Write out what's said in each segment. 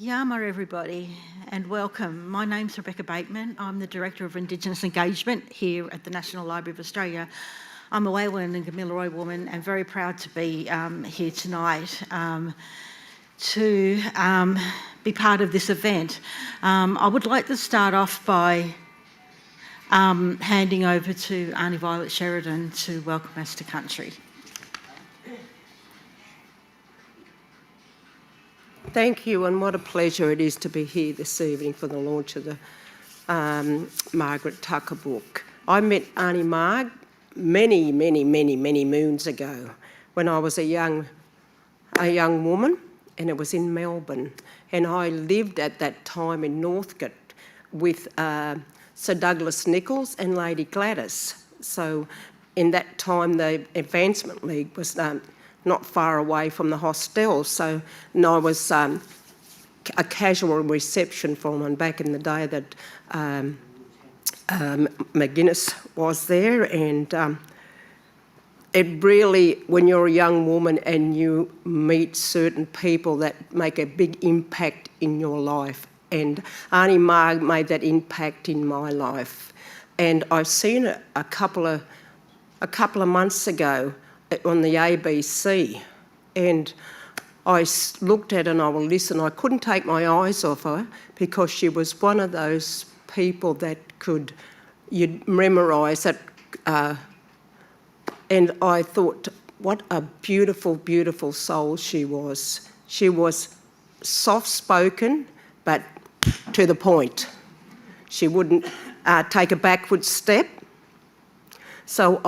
Yama everybody and welcome. My name's Rebecca Bateman. I'm the Director of Indigenous Engagement here at the National Library of Australia. I'm a Wayland and Gamilaroi woman and very proud to be here tonight to be part of this event. I would like to start off by handing over to Aunty Violet Sheridan to welcome us to country. Thank you, and what a pleasure it is to be here this evening for the launch of the Margaret Tucker book. I met Aunty Marg many moons ago when I was a young woman, and it was in Melbourne. And I lived at that time in Northcote with Sir Douglas Nicholls and Lady Gladys. So in that time, the Advancement League was not far away from the hostel, so I was a casual reception for them back in the day that McGuinness was there. And it really, when you're a young woman and you meet certain people that make a big impact in your life, and Aunty Marg made that impact in my life. And I've seen it a couple of months ago on the ABC, and I looked at her and I will listen. I couldn't take my eyes off her because she was one of those people that you'd memorise it. And I thought, what a beautiful soul she was. She was soft-spoken, but to the point. She wouldn't take a backward step. So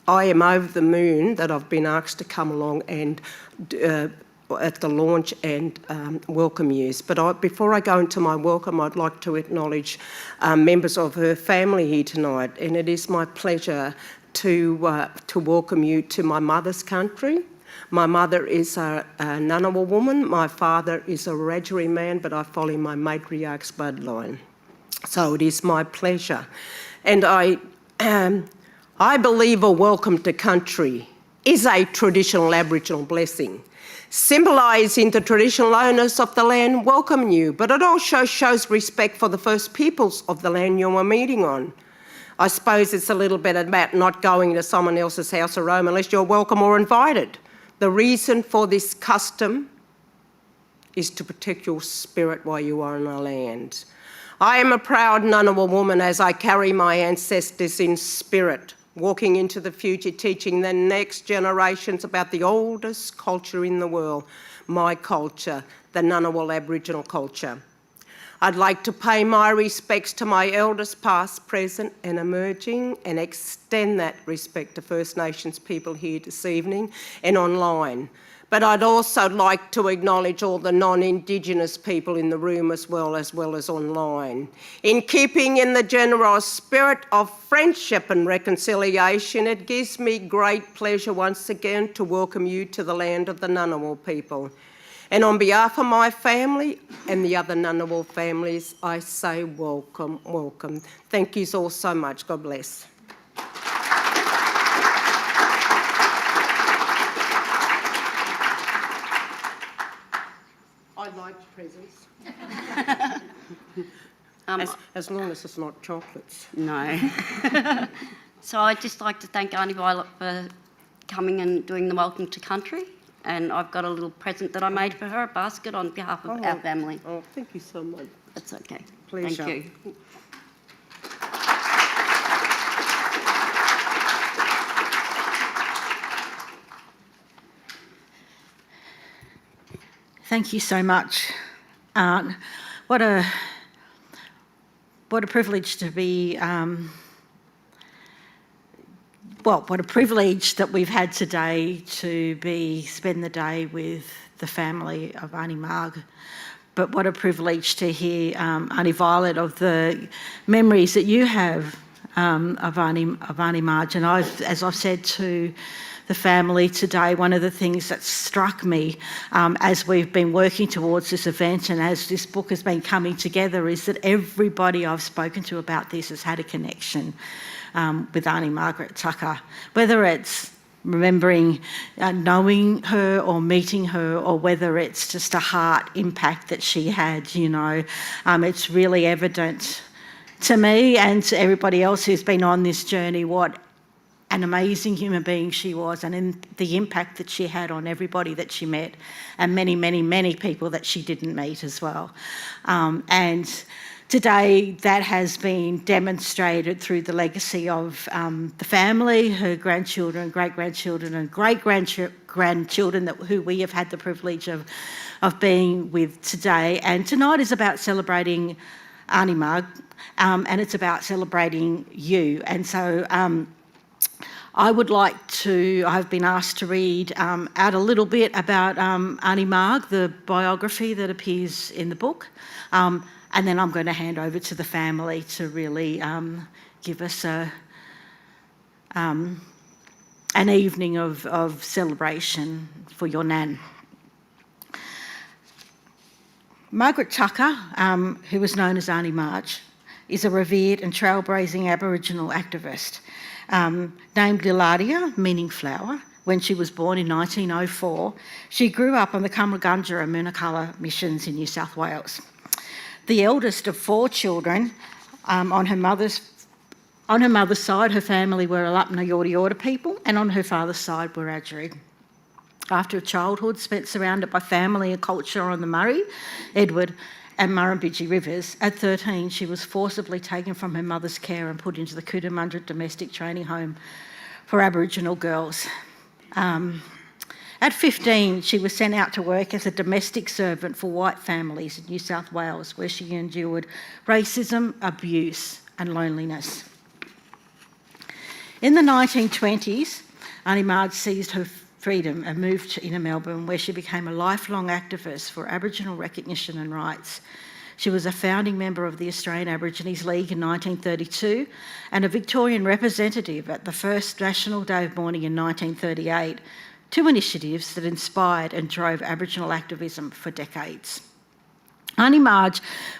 I am over the moon that I've been asked to come along and at the launch and welcome you. But before I go into my welcome, I'd like to acknowledge members of her family here tonight, and it is my pleasure to welcome you to my mother's country. My mother is a Ngunnawal woman. My father is a Wiradjuri man, but I follow my matriarch's bloodline. So it is my pleasure. And I believe a welcome to country is a traditional Aboriginal blessing, symbolising the traditional owners of the land welcome you, but it also shows respect for the first peoples of the land you are meeting on. I suppose it's a little bit about not going to someone else's house or home unless you're welcome or invited. The reason for this custom is to protect your spirit while you are on our land. I am a proud Ngunnawal woman as I carry my ancestors in spirit, walking into the future, teaching the next generations about the oldest culture in the world, my culture, the Ngunnawal Aboriginal culture. I'd like to pay my respects to my elders past, present and emerging, and extend that respect to First Nations people here this evening and online. But I'd also like to acknowledge all the non-Indigenous people in the room as well as online. In keeping in the generous spirit of friendship and reconciliation, it gives me great pleasure once again to welcome you to the land of the Ngunnawal people. And on behalf of my family and the other Ngunnawal families, I say welcome, welcome. Thank you all so much. God bless. I like presents. As long as it's not chocolates. No. So I'd just like to thank Aunty Violet for coming and doing the welcome to country. And I've got a little present that I made for her, a basket on behalf of our family. Oh, thank you so much. That's okay. Pleasure. Thank you. Thank you so much, Aunt. What a privilege to be, what a privilege that we've had today to spend the day with the family of Aunty Marg. But what a privilege to hear Aunty Violet of the memories that you have of Aunty Marg. And as I've said to the family today, one of the things that struck me as we've been working towards this event and as this book has been coming together is that everybody I've spoken to about this has had a connection with Aunty Margaret Tucker, whether it's remembering knowing her or meeting her, or whether it's just a heart impact that she had, it's really evident to me and to everybody else who's been on this journey what an amazing human being she was, and in the impact that she had on everybody that she met, and many, many, many people that she didn't meet as well. And today that has been demonstrated through the legacy of the family, her grandchildren, great-grandchildren and great-grandchildren who we have had the privilege of being with today. And tonight is about celebrating Aunty Marg, and it's about celebrating you. And so I've been asked to read out a little bit about Aunty Marg, the biography that appears in the book, and then I'm going to hand over to the family to really give us an evening of celebration for your Nan. Margaret Tucker, who was known as Aunty Marge, is a revered and trailblazing Aboriginal activist. Named Liladia, meaning flower, when she was born in 1904, she grew up on the Cumragunja and Moonakalla missions in New South Wales. The eldest of 4 children, on her mother's side, her family were Alapna Yorta Yorta people, and on her father's side were Wiradjuri. After a childhood spent surrounded by family and culture on the Murray, Edward and Murrumbidgee rivers, at 13 she was forcibly taken from her mother's care and put into the Cootamundra Domestic Training Home for Aboriginal girls. At 15 she was sent out to work as a domestic servant for white families in New South Wales, where she endured racism, abuse and loneliness. In the 1920s, Aunty Marg seized her freedom and moved to inner Melbourne, where she became a lifelong activist for Aboriginal recognition and rights. She was a founding member of the Australian Aborigines League in 1932 and a Victorian representative at the first National Day of Mourning in 1938, 2 initiatives that inspired and drove Aboriginal activism for decades. Aunty Marg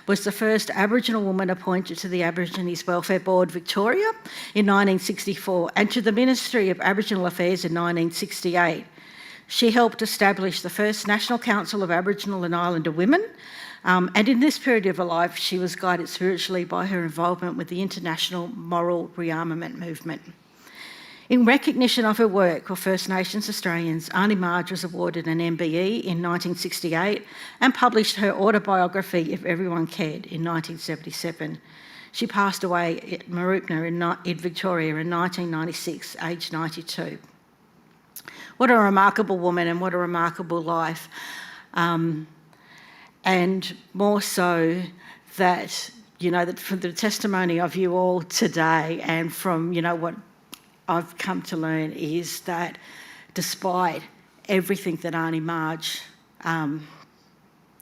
was the first Aboriginal woman appointed to the Aborigines Welfare Board Victoria in 1964 and to the Ministry of Aboriginal Affairs in 1968. She helped establish the first National Council of Aboriginal and Islander Women, and in this period of her life she was guided spiritually by her involvement with the international moral rearmament movement. In recognition of her work for First Nations Australians, Aunty Marg was awarded an MBE in 1968 and published her autobiography, If Everyone Cared, in 1977. She passed away at Mooroopna in Victoria in 1996, aged 92. What a remarkable woman and what a remarkable life. And more so that, that from the testimony of you all today and from, what I've come to learn is that despite everything that Aunty Marg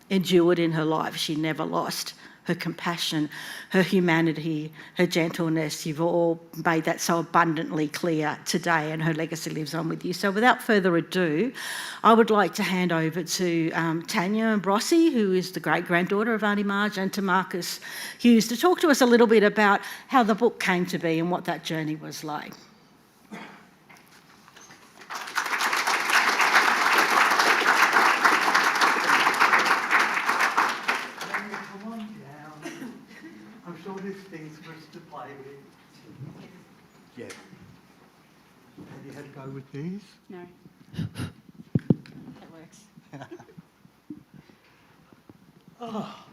endured in her life, she never lost her compassion, her humanity, her gentleness. You've all made that so abundantly clear today, and her legacy lives on with you. So without further ado, I would like to hand over to Tanya Ambrossi, who is the great-granddaughter of Aunty Marg, and to Marcus Hughes to talk to us a little bit about how the book came to be and what that journey was like. There's things for us to play with. Yeah. Have you had a go with these? No. That works. Oh.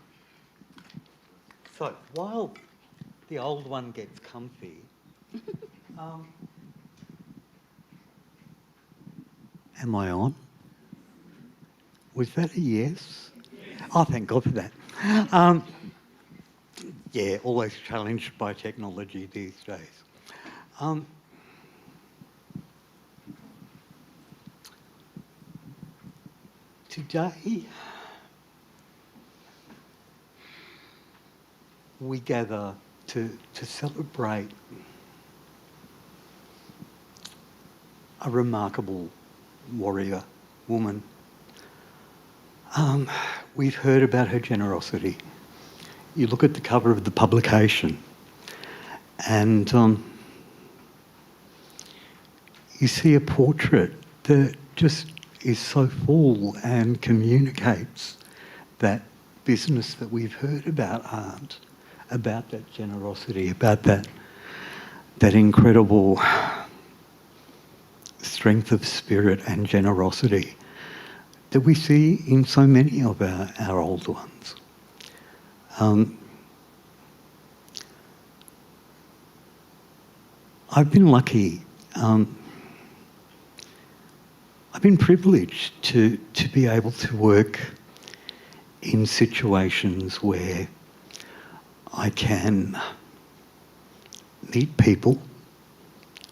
So, while the old one gets comfy, am I on? Was that a yes? Oh, thank God for that. Yeah, always challenged by technology these days. Today, we gather to celebrate a remarkable warrior woman. We've heard about her generosity. You look at the cover of the publication and you see a portrait that just is so full and communicates that business that we've heard about art, about that generosity, about that incredible strength of spirit and generosity that we see in so many of our old ones. I've been lucky. I've been privileged to be able to work in situations where I can meet people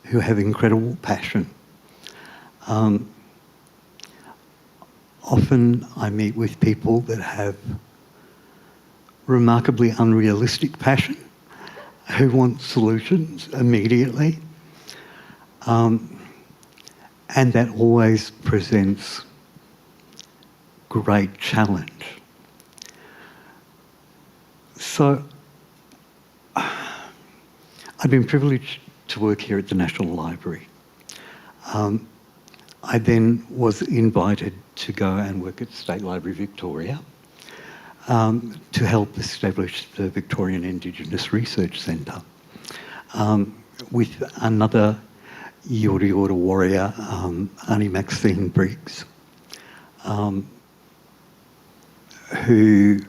who have incredible passion. Often I meet with people that have remarkably unrealistic passion, who want solutions immediately. And that always presents great challenge. So I've been privileged to work here at the National Library. I then was invited to go and work at State Library Victoria to help establish the Victorian Indigenous Research Centre with another Yorta Yorta warrior, Aunty Maxine Briggs, who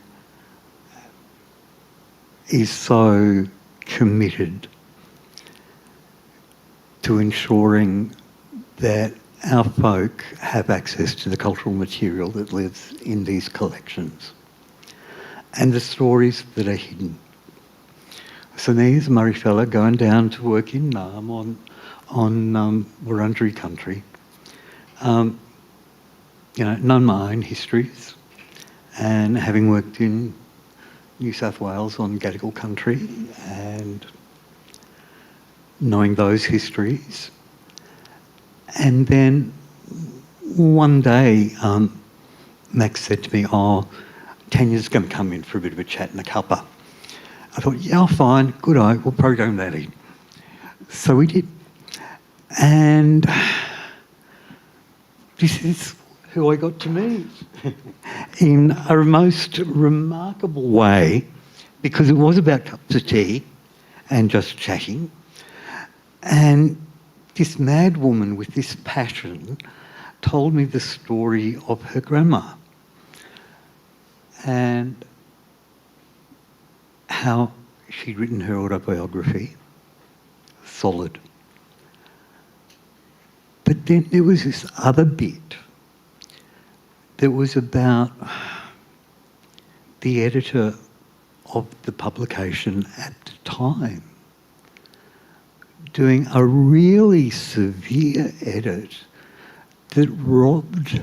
is so committed to ensuring that our folk have access to the cultural material that lives in these collections and the stories that are hidden. So there's a Murray fella going down to work in Naarm on Wurundjeri country. Known my own histories, and having worked in New South Wales on Gadigal country and knowing those histories. And then one day, Max said to me, Tanya's going to come in for a bit of a chat and a cuppa. I thought, yeah, fine, good eye, we'll program that in. So we did. And this is who I got to meet in a most remarkable way, because it was about cups of tea and just chatting. And this mad woman with this passion told me the story of her grandma and how she'd written her autobiography, solid. But then there was this other bit that was about the editor of the publication at the time doing a really severe edit that robbed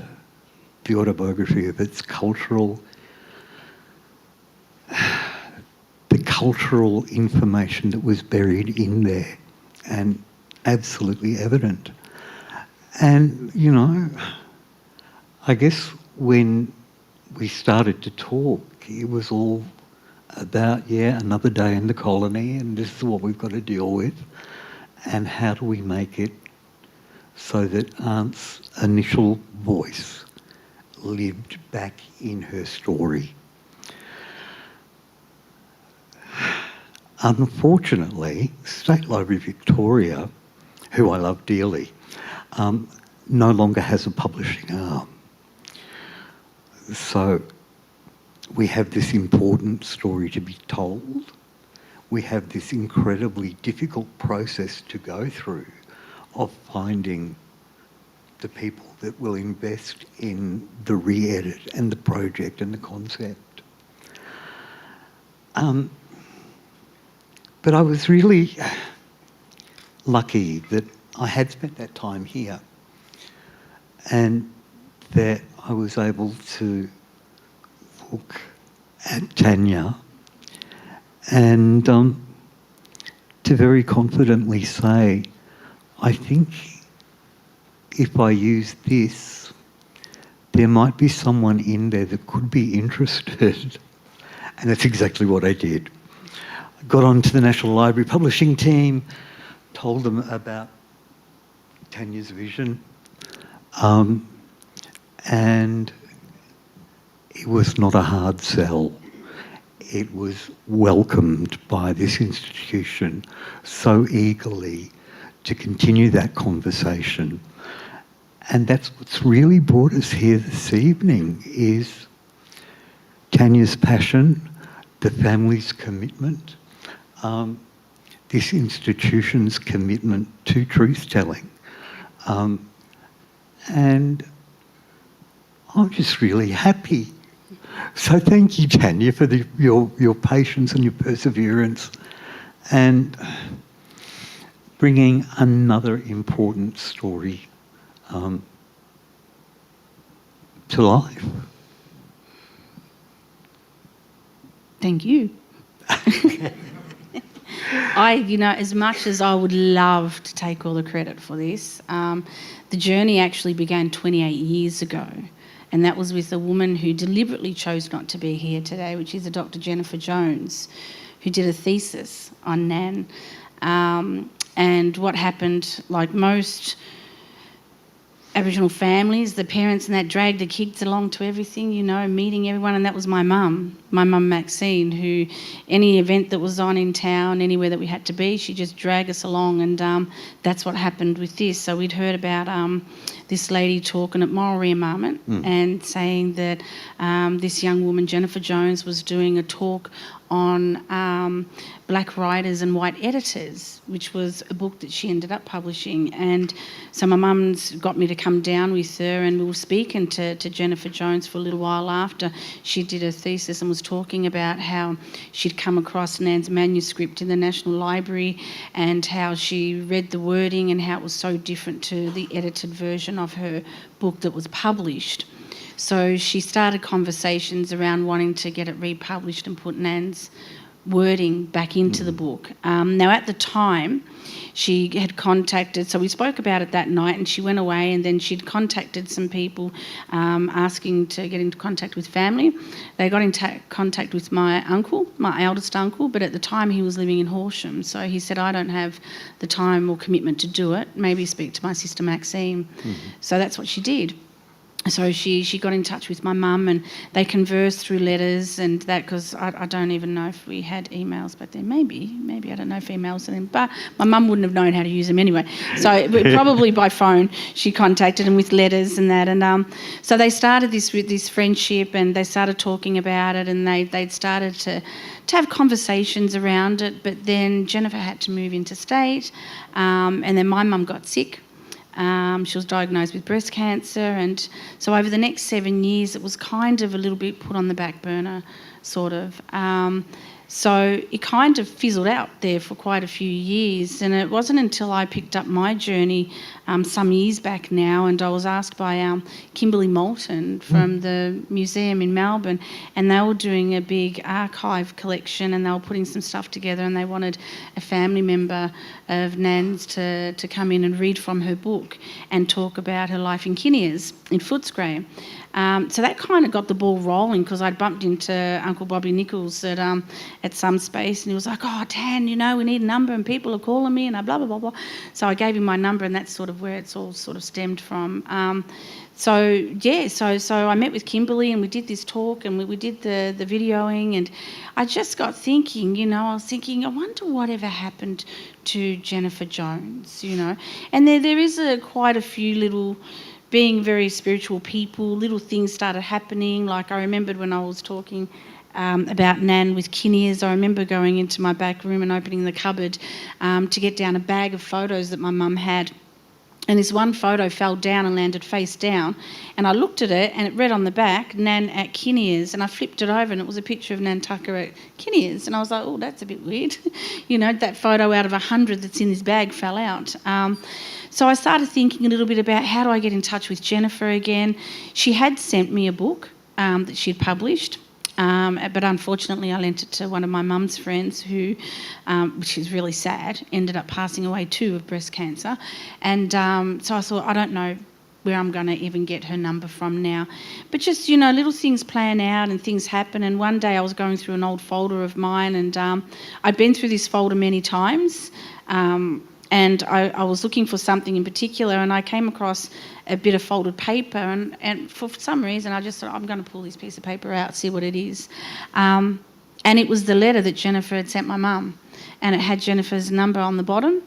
the autobiography of its cultural information that was buried in there and absolutely evident. And, I guess when we started to talk, it was all about, another day in the colony, and this is what we've got to deal with, and how do we make it so that Aunt's initial voice lived back in her story. Unfortunately, State Library Victoria, who I love dearly, no longer has a publishing arm. So we have this important story to be told. We have this incredibly difficult process to go through of finding the people that will invest in the re-edit and the project and the concept. But I was really lucky that I had spent that time here and that I was able to look at Tanya and to very confidently say, I think if I use this, there might be someone in there that could be interested. And that's exactly what I did. I got onto the National Library publishing team, told them about Tanya's vision, and it was not a hard sell. It was welcomed by this institution so eagerly to continue that conversation. And that's what's really brought us here this evening, is Tanya's passion, the family's commitment, this institution's commitment to truth-telling. And I'm just really happy. So thank you, Tanya, for your patience and your perseverance and bringing another important story to life. Thank you. As much as I would love to take all the credit for this, the journey actually began 28 years ago. And that was with a woman who deliberately chose not to be here today, which is a Dr. Jennifer Jones, who did a thesis on Nan. And what happened, like most Aboriginal families, the parents and that dragged the kids along to everything, meeting everyone, and that was my mum Maxine, who any event that was on in town, anywhere that we had to be, she'd just drag us along, and that's what happened with this. So we'd heard about this lady talking at Moral Rearmament and saying that this young woman, Jennifer Jones, was doing a talk on black writers and white editors, which was a book that she ended up publishing. And so my mum's got me to come down with her, and we were speaking to Jennifer Jones for a little while after she did her thesis, and was talking about how she'd come across Nan's manuscript in the National Library and how she read the wording and how it was so different to the edited version of her book that was published. So she started conversations around wanting to get it republished and put Nan's wording back into the book. Now, at the time, she had contacted, so we spoke about it that night, and she went away, and then she'd contacted some people asking to get into contact with family. They got in contact with my uncle, my eldest uncle, but at the time he was living in Horsham, so he said, I don't have the time or commitment to do it, maybe speak to my sister Maxine. So that's what she did. So she got in touch with my mum, and they conversed through letters and that, because I don't even know if we had emails back then. Maybe I don't know if emails then, but my mum wouldn't have known how to use them anyway. So probably by phone she contacted them with letters and that, and so they started this friendship, and they started talking about it, and they'd started to have conversations around it. But then Jennifer had to move interstate, and then my mum got sick. She was diagnosed with breast cancer, and so over the next 7 years it was kind of a little bit put on the back burner, sort of. So it kind of fizzled out there for quite a few years, and it wasn't until I picked up my journey some years back now, and I was asked by Kimberly Moulton from the museum in Melbourne, and they were doing a big archive collection, and they were putting some stuff together, and they wanted a family member of Nan's to come in and read from her book and talk about her life in Kinnears, in Footscray. So that kind of got the ball rolling, because I'd bumped into Uncle Bobby Nichols at some space, and he was like, oh, Tan, we need a number, and people are calling me, and blah, blah, blah, blah. So I gave him my number, and that's sort of where it's all sort of stemmed from. So I met with Kimberly, and we did this talk, and we did the videoing, and I just got thinking, I was thinking, I wonder whatever happened to Jennifer Jones, And there is quite a few little, being very spiritual people, little things started happening. Like I remembered when I was talking about Nan with Kinnears, I remember going into my back room and opening the cupboard to get down a bag of photos that my mum had. And this one photo fell down and landed face down. And I looked at it, and it read on the back, Nan at Kinnears. And I flipped it over, and it was a picture of Nan Tucker at Kinnears. And I was like, oh, that's a bit weird. That photo out of 100 that's in this bag fell out. So I started thinking a little bit about, how do I get in touch with Jennifer again? She had sent me a book that she'd published. But unfortunately I lent it to one of my mum's friends who, which is really sad, ended up passing away too of breast cancer. And so I thought, I don't know where I'm going to even get her number from now. But just, little things plan out and things happen. And one day I was going through an old folder of mine, and I'd been through this folder many times. and I was looking for something in particular, and I came across a bit of folded paper, and for some reason I just thought, I'm going to pull this piece of paper out, see what it is. And it was the letter that Jennifer had sent my mum, and it had Jennifer's number on the bottom.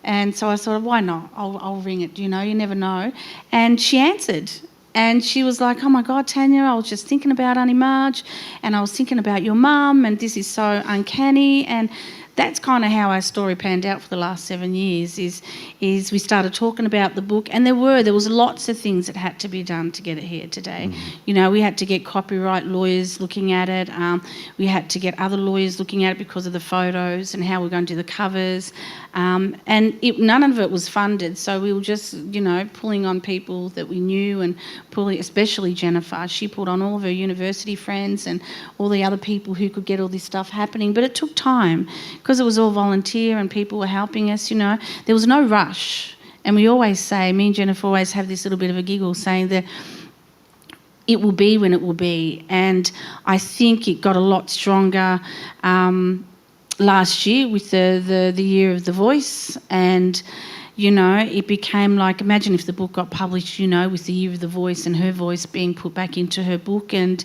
And so I thought, why not? I'll ring it, you never know. And she answered. And she was like, oh my God, Tanya, I was just thinking about Auntie Marge, and I was thinking about your mum, and this is so uncanny. And that's kind of how our story panned out for the last 7 years, is we started talking about the book, and there was lots of things that had to be done to get it here today. We had to get copyright lawyers looking at it. We had to get other lawyers looking at it because of the photos and how we're going to do the covers. And none of it was funded, so we were just, pulling on people that we knew, and especially Jennifer. She pulled on all of her university friends and all the other people who could get all this stuff happening. But it took time, because it was all volunteer and people were helping us, There was no rush. And we always say, me and Jennifer always have this little bit of a giggle, saying that it will be when it will be. And I think it got a lot stronger last year with the Year of the Voice. And, it became like, imagine if the book got published, with the Year of the Voice and her voice being put back into her book. And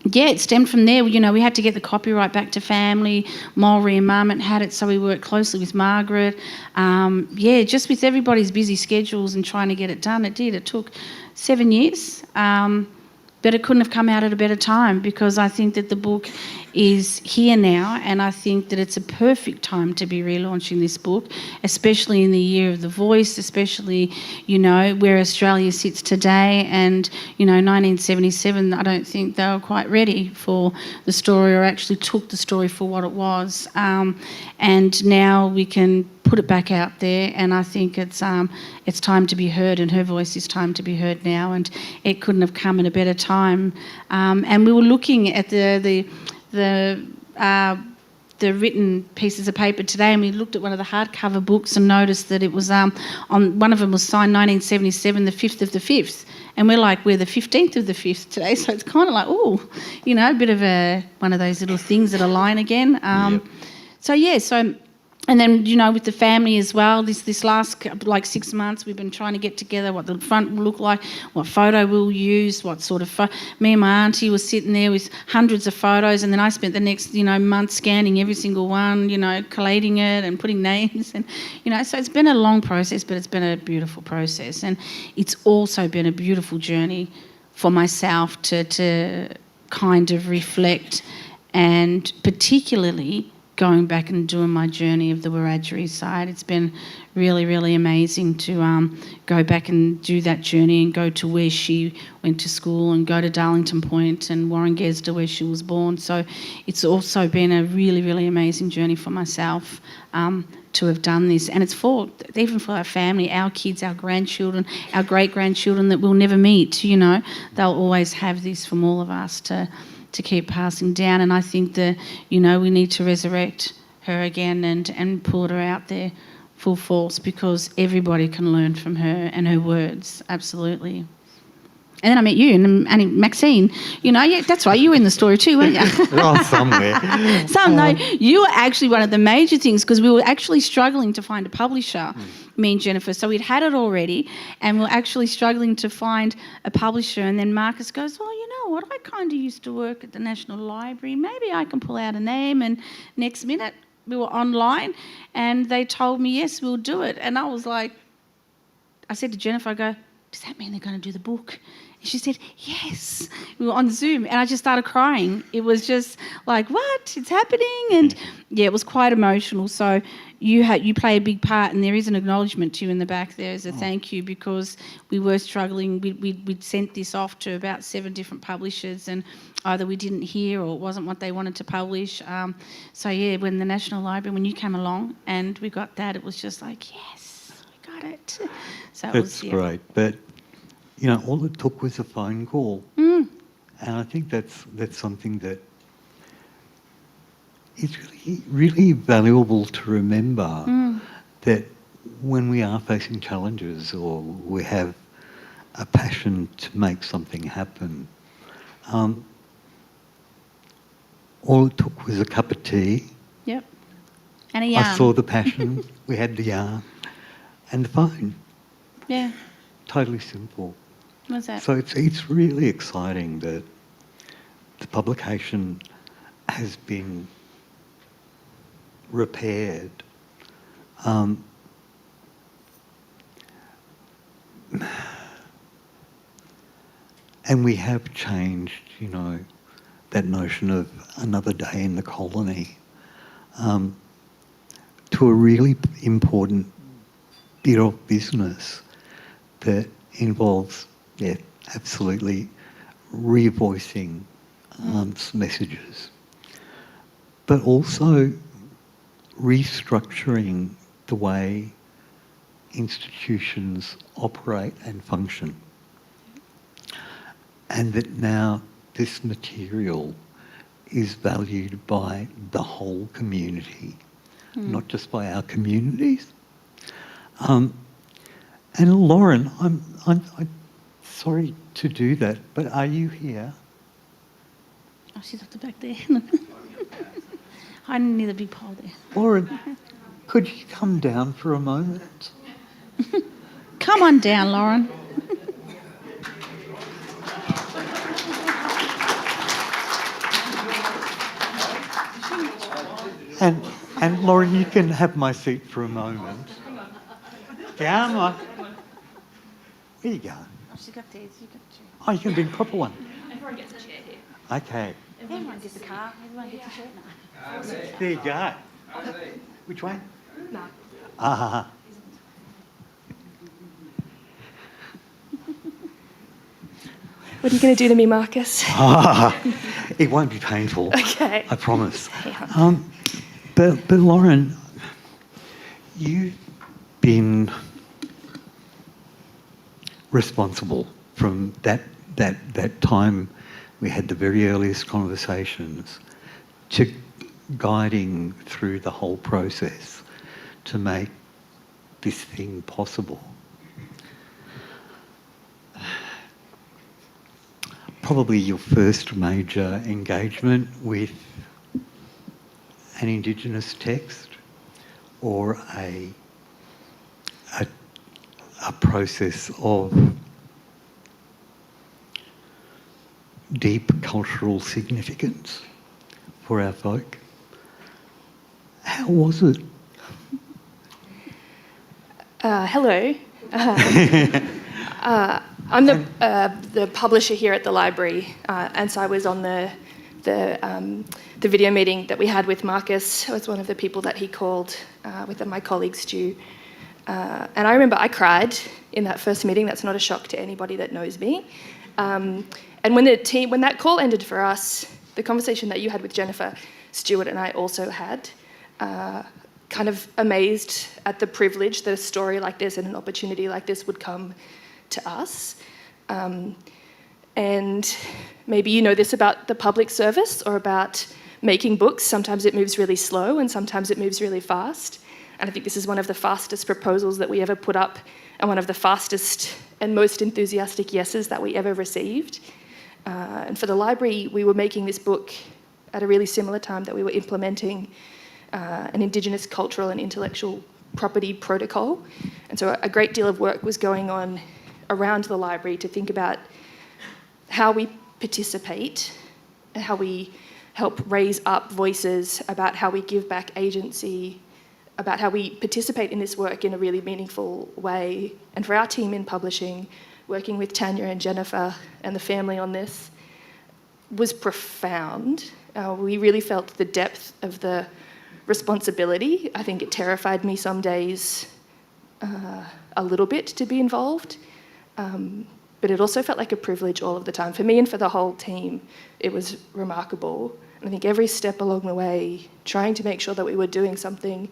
it stemmed from there. We had to get the copyright back to family. Mulry and Marmot had it, so we worked closely with Margaret. Just with everybody's busy schedules and trying to get it done, it did. It took 7 years, but it couldn't have come out at a better time, because I think that the book is here now, and I think that it's a perfect time to be relaunching this book, especially in the Year of the Voice, especially, where Australia sits today. And, 1977, I don't think they were quite ready for the story, or actually took the story for what it was. And now we can put it back out there, and I think it's time to be heard, and her voice is time to be heard now, and it couldn't have come at a better time. And we were looking at the written pieces of paper today, and we looked at one of the hardcover books and noticed that it was on one of them was signed 1977, the 5th of the 5th, and we're the 15th of the 5th today, so it's kind of like, a bit of one of those little things that align again. And then, with the family as well, this last 6 months, we've been trying to get together what the front will look like, what photo we'll use, what sort of me and my auntie was sitting there with hundreds of photos, and then I spent the next, month scanning every single one, collating it and putting names, and, so it's been a long process, but it's been a beautiful process. And it's also been a beautiful journey for myself to kind of reflect, and particularly going back and doing my journey of the Wiradjuri side. It's been really, really amazing to go back and do that journey and go to where she went to school, and go to Darlington Point and Warringezda where she was born. So it's also been a really, really amazing journey for myself to have done this. And it's even for our family, our kids, our grandchildren, our great-grandchildren that we'll never meet, they'll always have this from all of us to keep passing down. And I think that, we need to resurrect her again and pull her out there full force, because everybody can learn from her and her words, absolutely. And then I met you and Maxine, that's right, you were in the story too, weren't you? Somewhere. No, you were actually one of the major things, because we were actually struggling to find a publisher, me and Jennifer. So we'd had it already, and we were actually struggling to find a publisher. And then Marcus goes, you know what, I kind of used to work at the National Library. Maybe I can pull out a name. And next minute, we were online, and they told me, yes, we'll do it. And I was like, I said to Jennifer, I go, does that mean they're going to do the book? And she said, yes. We were on Zoom, and I just started crying. It was just like, what? It's happening? And it was quite emotional. So you play a big part, and there is an acknowledgement to you in the back there as a thank you, because we were struggling. We'd sent this off to about 7 different publishers, and either we didn't hear or it wasn't what they wanted to publish. When the National Library, when you came along and we got that, it was just like, yes, we got it. So That's great. But, all it took was a phone call. And I think that's something that is really, really valuable to remember, that when we are facing challenges, or we have a passion to make something happen, all it took was a cup of tea. Yep. And a yarn. I saw the passion. We had the yarn and the phone. Yeah. Totally simple. What's that? So it's really exciting that the publication has been repaired. And we have changed, you know, that notion of another day in the colony to a really important bit of business that involves, yeah, absolutely revoicing some messages, but also restructuring the way institutions operate and function. And that now this material is valued by the whole community, not just by our communities. And Lauren, I'm sorry to do that, but are you here? Oh, she's up the back there. Hiding near the big pole there. Lauren, could you come down for a moment? Come on down, Lauren. And Lauren, you can have my seat for a moment. Come on. Where you going? Oh, she's got these. You got two. Oh, you can bring a proper one. Everyone gets a chair here. Okay. Everyone gets a car. Everyone gets a shirt now. There you go. Which way? No. Ah. What are you going to do to me, Marcus? It won't be painful. Okay. I promise. But Lauren, you've been responsible from that time we had the very earliest conversations to guiding through the whole process to make this thing possible. Probably your first major engagement with an Indigenous text or a process of deep cultural significance for our folk. How was it? Hello. I'm the publisher here at the library, and so I was on the video meeting that we had with Marcus. I was one of the people that he called with my colleague Stu. And I remember I cried in that first meeting. That's not a shock to anybody that knows me. And when that call ended for us, the conversation that you had with Jennifer, Stuart and I also had, kind of amazed at the privilege that a story like this and an opportunity like this would come to us. And maybe you know this about the public service or about making books. Sometimes it moves really slow and sometimes it moves really fast. And I think this is one of the fastest proposals that we ever put up and one of the fastest and most enthusiastic yeses that we ever received. And for the library, we were making this book at a really similar time that we were implementing an Indigenous cultural and intellectual property protocol. And so a great deal of work was going on around the library to think about how we participate and how we help raise up voices about how we give back agency, about how we participate in this work in a really meaningful way. And for our team in publishing, working with Tanya and Jennifer and the family on this was profound. We really felt the depth of the responsibility. I think it terrified me some days a little bit to be involved, but it also felt like a privilege all of the time. For me and for the whole team, it was remarkable. And I think every step along the way, trying to make sure that we were doing something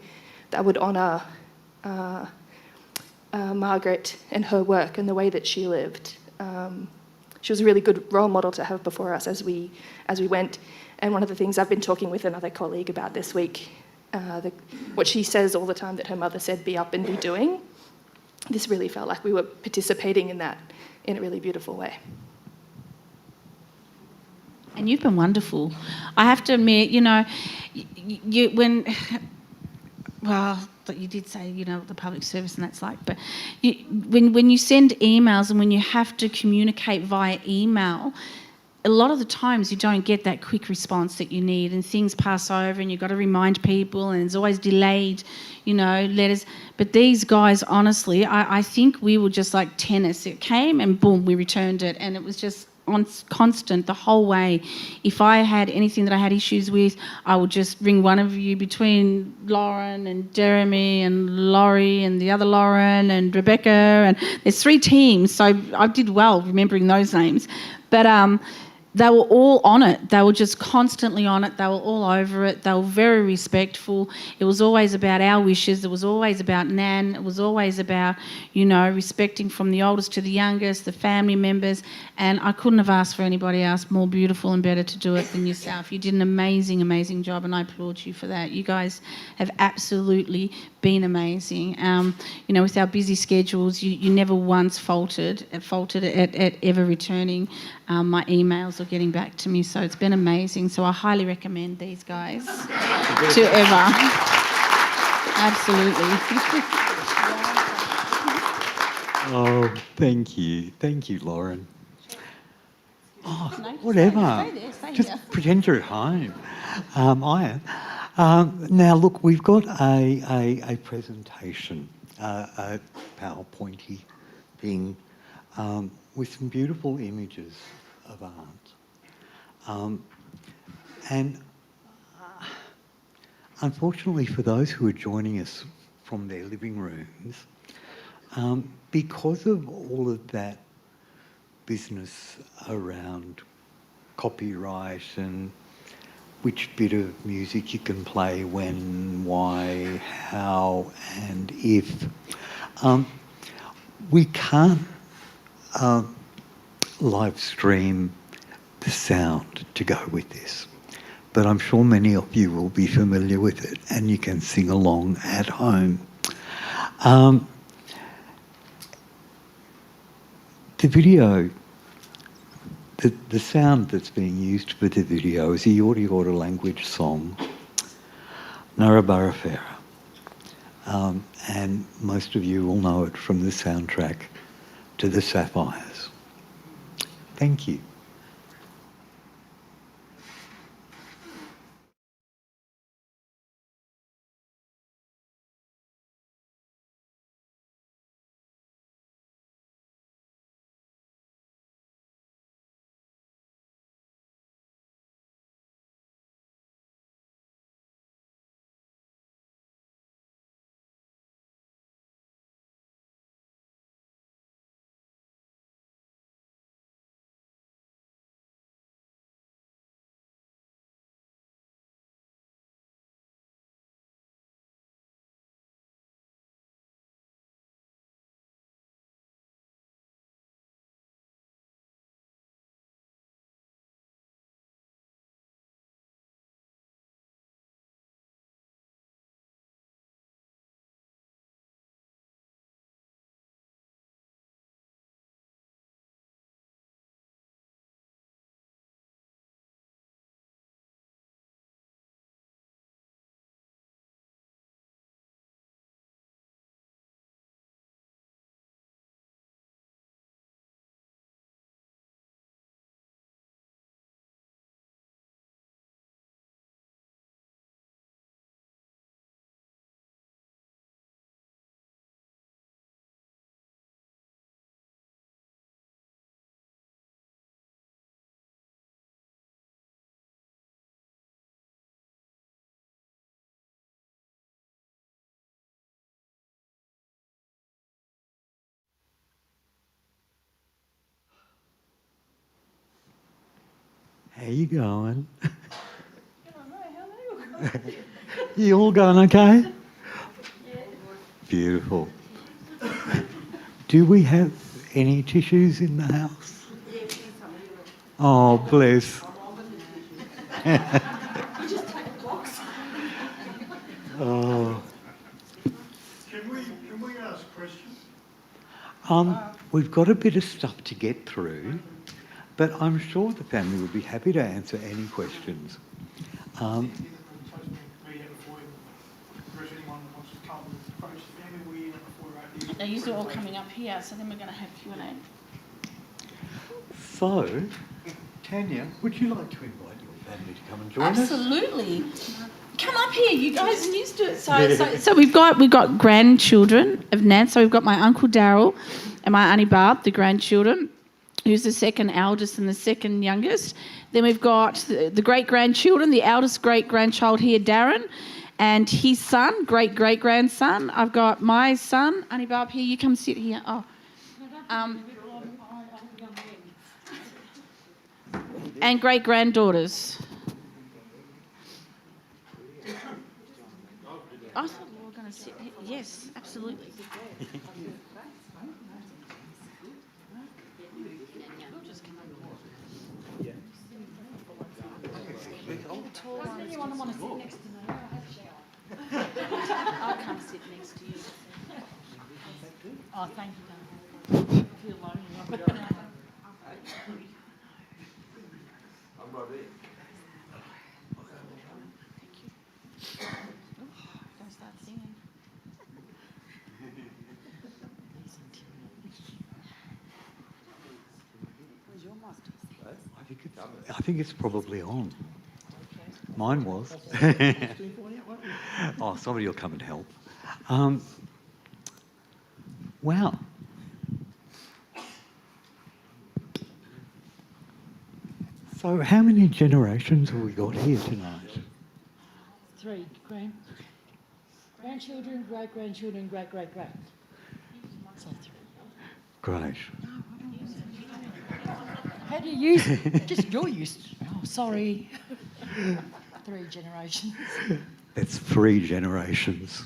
that would honour Margaret and her work and the way that she lived. She was a really good role model to have before us as we went. And one of the things I've been talking with another colleague about this week, what she says all the time that her mother said, be up and be doing, this really felt like we were participating in that in a really beautiful way. And you've been wonderful. I have to admit, you know, when well, but you did say, you know, what the public service and that's like, but when you send emails and when you have to communicate via email, a lot of the times you don't get that quick response that you need, and things pass over and you've got to remind people, and it's always delayed, you know, letters. But these guys, honestly, I think we were just like tennis. It came and boom, we returned it, and it was just on constant the whole way. If I had anything that I had issues with, I would just ring one of you between Lauren and Jeremy and Laurie and the other Lauren and Rebecca, and there's 3 teams, so I did well remembering those names. But they were all on it. They were just constantly on it. They were all over it. They were very respectful. It was always about our wishes. It was always about Nan. It was always about, you know, respecting from the oldest to the youngest, the family members. And I couldn't have asked for anybody else more beautiful and better to do it than yourself. You did an amazing, amazing job, and I applaud you for that. You guys have absolutely been amazing. You know, with our busy schedules, you never once faltered at ever returning my emails or getting back to me. So it's been amazing. So I highly recommend these guys to ever. Absolutely. Oh, thank you, Lauren. Oh, No, whatever. stay there, stay Just here. pretend you're at home. I am. Now, look, we've got a presentation, a PowerPointy thing with some beautiful images of art. And unfortunately for those who are joining us from their living rooms, because of all of that business around copyright and which bit of music you can play, when, why, how, and if, we can't live stream the sound to go with this. But I'm sure many of you will be familiar with it and you can sing along at home. The video, the sound that's being used for the video is the Yorta language song, Narrabri. And most of you will know it from the soundtrack to The Sapphires. Thank you. How you going? You all going okay? Beautiful. Do we have any tissues in the house? Oh, bless. Oh. Can we ask questions? We've got a bit of stuff to get through, but I'm sure the family would be happy to answer any questions. In the presentation we have for you, address anyone that Now you're all coming up here, so then we're going to have Q&A. So, Tanya, would you like to invite your family to come and join us? Absolutely. Come up here, you guys are used to it. So we've got grandchildren of Nan. So we've got my Uncle Daryl and my Auntie Barb, the grandchildren, who's the second eldest and the second youngest. Then we've got the great-grandchildren, the eldest great-grandchild here, Darren, and his son, great-great-grandson. I've got my son, Auntie Barb, here. You come sit here. Oh. And great-granddaughters. I thought we were going to sit here. Yes, absolutely. Anyone want to sit next to me? I'll come sit next to you. Oh, thank you, darling. I feel lonely. I'm right there. Don't start singing. Where's your master? I think it's probably on. Mine was. Oh, somebody will come and help. Wow. So how many generations have we got here tonight? 3 grandchildren, great-grandchildren, great-great-great. So 3. Great. How do you use it? Just you're used. Oh, sorry. 3 generations. That's 3 generations.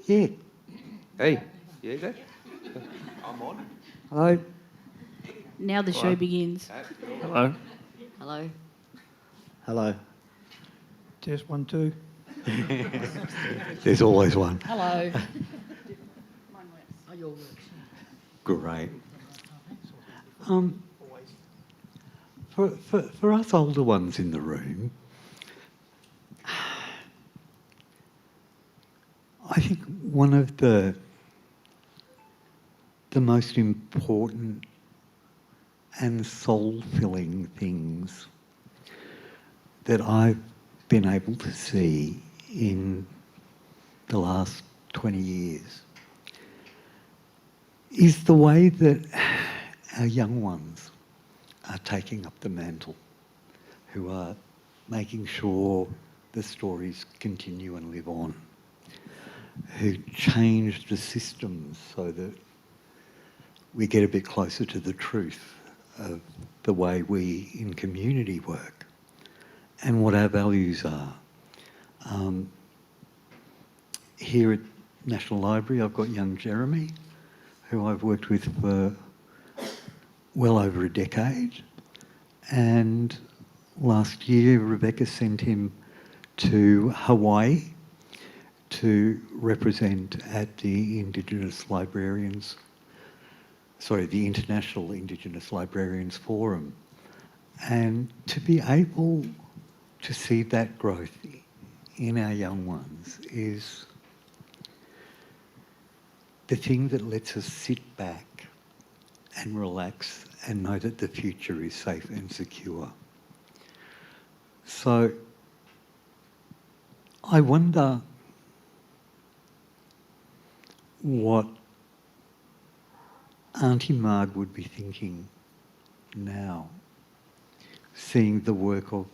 Yeah. Hey, you go. I'm on. Hello. Now the show begins. Hello. Hello. Hello. Test 1, 2. There's always one. Hello. Oh, your works. Great. For us older ones in the room, I think one of the most important and soul-filling things that I've been able to see in the last 20 years is the way that our young ones are taking up the mantle, who are making sure the stories continue and live on, who change the systems so that we get a bit closer to the truth of the way we in community work and what our values are. Here at National Library, I've got young Jeremy, who I've worked with for well over a decade. And last year, Rebecca sent him to Hawaii to represent at the the International Indigenous Librarians Forum. And to be able to see that growth in our young ones is the thing that lets us sit back and relax and know that the future is safe and secure. So I wonder what Auntie Marg would be thinking now, seeing the work of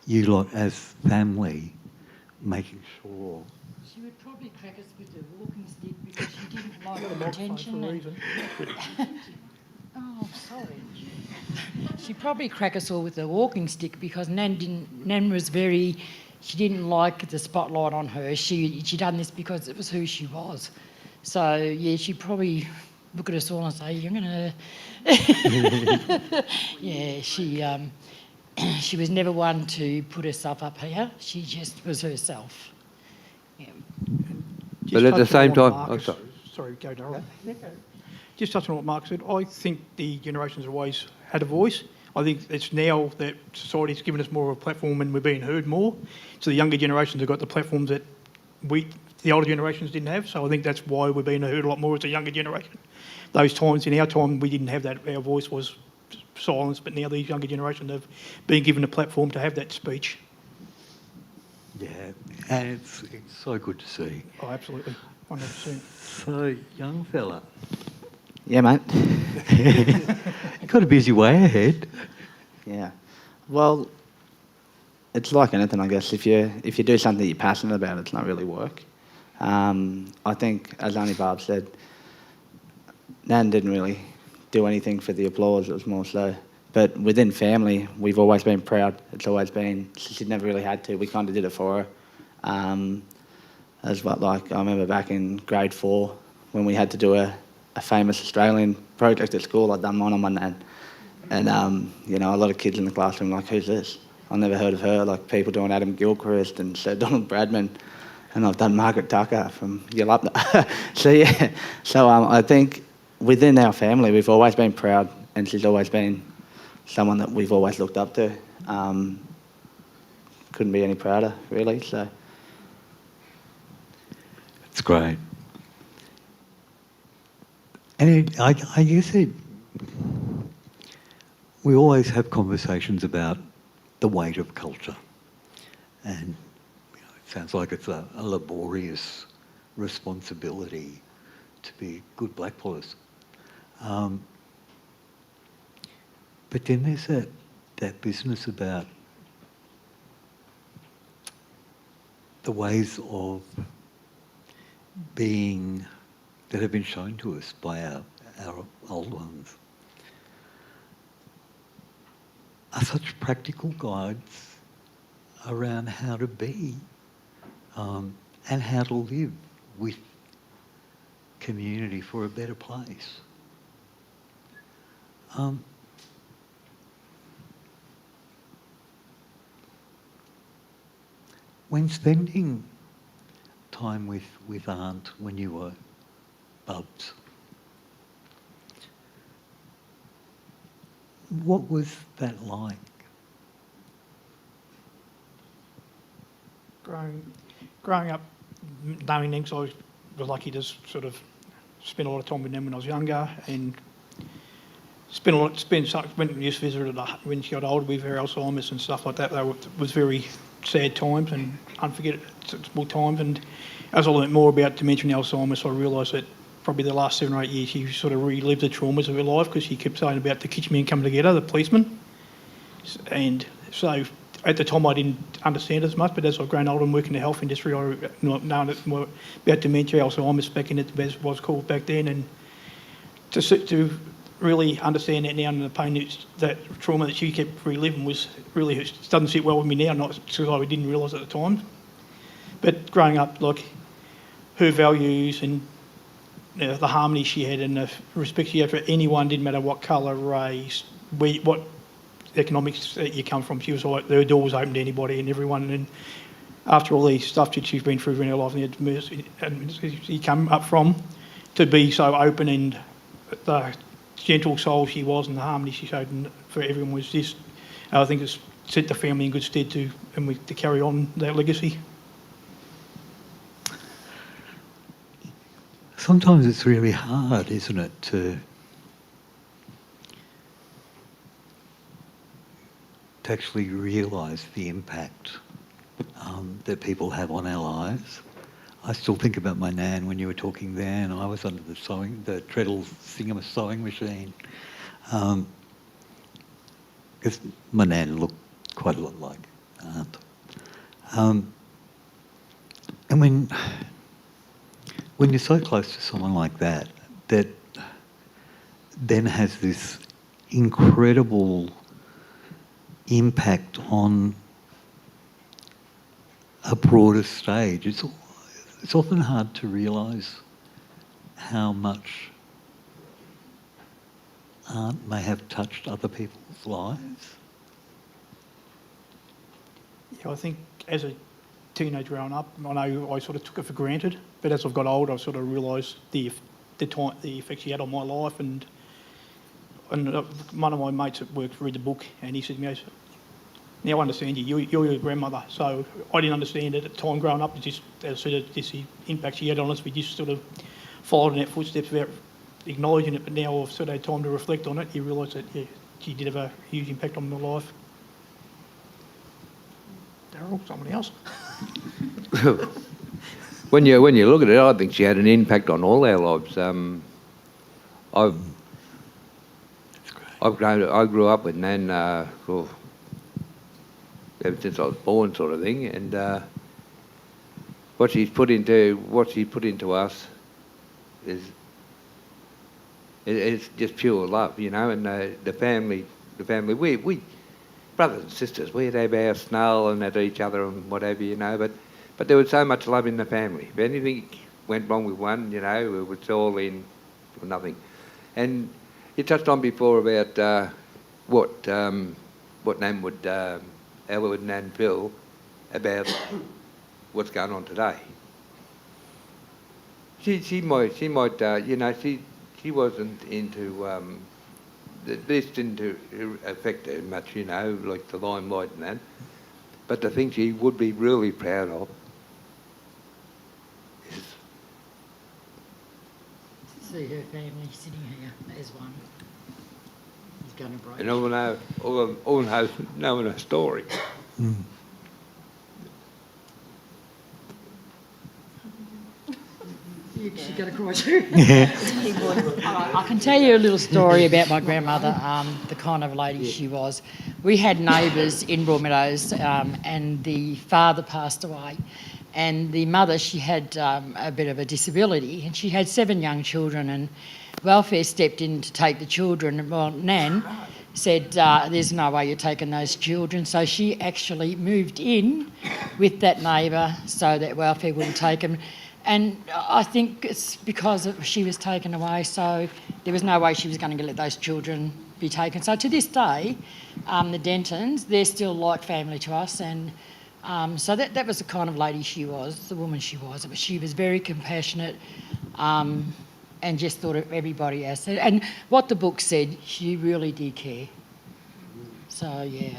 you lot as family, making sure. She would probably crack us with the walking stick because she didn't like the attention. Oh, sorry. She'd probably crack us all with the walking stick because Nan was very. She didn't like the spotlight on her. She done this because it was who she was. So yeah, she'd probably look at us all and say, "You're gonna." Yeah, she was never one to put herself up here. She just was herself. Yeah. But at the same time, Sorry, go Darryl. Just touching on what Mark said, I think the generations have always had a voice. I think it's now that society's given us more of a platform and we're being heard more. So the younger generations have got the platforms that the older generations didn't have. So I think that's why we're being heard a lot more as a younger generation. Those times, in our time, we didn't have that. Our voice was silenced, but now these younger generations have been given a platform to have that speech. Yeah, and it's so good to see. Oh, absolutely, 100%. So, young fella, Yeah, mate. you've got a busy way ahead. Yeah. Well, it's like anything, I guess. If you do something you're passionate about, it's not really work. I think, as Auntie Barb said, Nan didn't really do anything for the applause. It was more so. But within family, we've always been proud. It's always been. She never really had to. We kind of did it for her. As what, like, I remember back in grade 4 when we had to do a famous Australian project at school. I'd done mine on my Nan. And, you know, a lot of kids in the classroom like, who's this? I never heard of her. Like, people doing Adam Gilchrist and Sir Donald Bradman. And I've done Margaret Tucker from Yalupna. So, yeah. So I think within our family, we've always been proud, and she's always been someone that we've always looked up to. Couldn't be any prouder, really. So It's great. And I guess we always have conversations about the weight of culture. And you know, it sounds like it's a laborious responsibility to be good blackpoolers. But then there's that business about the ways of being that have been shown to us by our old ones are such practical guides around how to be and how to live with community for a better place. When spending time with Aunt when you were bubs, what was that like? Growing up, knowing them, so I was lucky to sort of spend a lot of time with them when I was younger, and went and just visited her when she got older with her Alzheimer's and stuff like that. Was very sad times and unforgettable times. And as I learnt more about dementia and Alzheimer's, I realised that probably the last 7 or 8 years she sort of relived the traumas of her life, because she kept saying about the kitchen men coming together, the policeman. And so at the time I didn't understand as much, but as I've grown older and work in the health industry, I know more about dementia, Alzheimer's back in it, as it was called back then, and to really understand that now, and the pain that trauma that she kept reliving was really, it doesn't sit well with me now, not because I didn't realise at the time. But growing up, like, her values and the harmony she had and the respect she had for anyone, didn't matter what colour, race, what economics that you come from, she was like, her door was open to anybody and everyone. And after all these stuff that she's been through in her life and she come up from, to be so open and the gentle soul she was and the harmony she showed for everyone was just, I think it's set the family in good stead to carry on that legacy. Sometimes it's really hard, isn't it, to actually realise the impact that people have on our lives. I still think about my Nan when you were talking there, and I was under the treadle Singer sewing machine. Because my Nan looked quite a lot like Aunt. And when you're so close to someone like that, that then has this incredible impact on a broader stage, it's often hard to realise how much Aunt may have touched other people's lives. Yeah, I think as a teenager growing up, I know I sort of took it for granted, but as I've got older, I've sort of realised the effect she had on my life, and and one of my mates at work read the book, and he said to me, "Now I understand you. You're your grandmother." So I didn't understand it at the time growing up. It just, as I said, just the impact she had on us. We just sort of followed in that footsteps without acknowledging it. But now I've sort of had time to reflect on it. You realise that, yeah, she did have a huge impact on my life. Daryl, somebody else? When you look at it, I think she had an impact on all our lives. I grew up with Nan ever since I was born, sort of thing, and what she put into us it's just pure love, you know. And the family, we brothers and sisters, we'd have our snarling at each other and whatever, you know, but there was so much love in the family. If anything went wrong with one, you know, it was all in or nothing. And you touched on before about what Nan would, how would Nan feel about what's going on today. She might, you know, she wasn't into, this didn't affect her much, you know, like the limelight and that. But the thing she would be really proud of is... See her family sitting here. There's one. He's going to break. And all knowing her story. She's going to cry too. I can tell you a little story about my grandmother, the kind of lady she was. We had neighbours in Broadmeadows, and the father passed away. And the mother, she had a bit of a disability, and she had 7 young children, and welfare stepped in to take the children. Well, Nan said, there's no way you're taking those children. So she actually moved in with that neighbour so that welfare wouldn't take them. And I think it's because she was taken away, so there was no way she was going to let those children be taken. So to this day, the Dentons, they're still like family to us, and so that was the kind of lady she was, the woman she was. But she was very compassionate and just thought of everybody else. And what the book said, she really did care. So, yeah,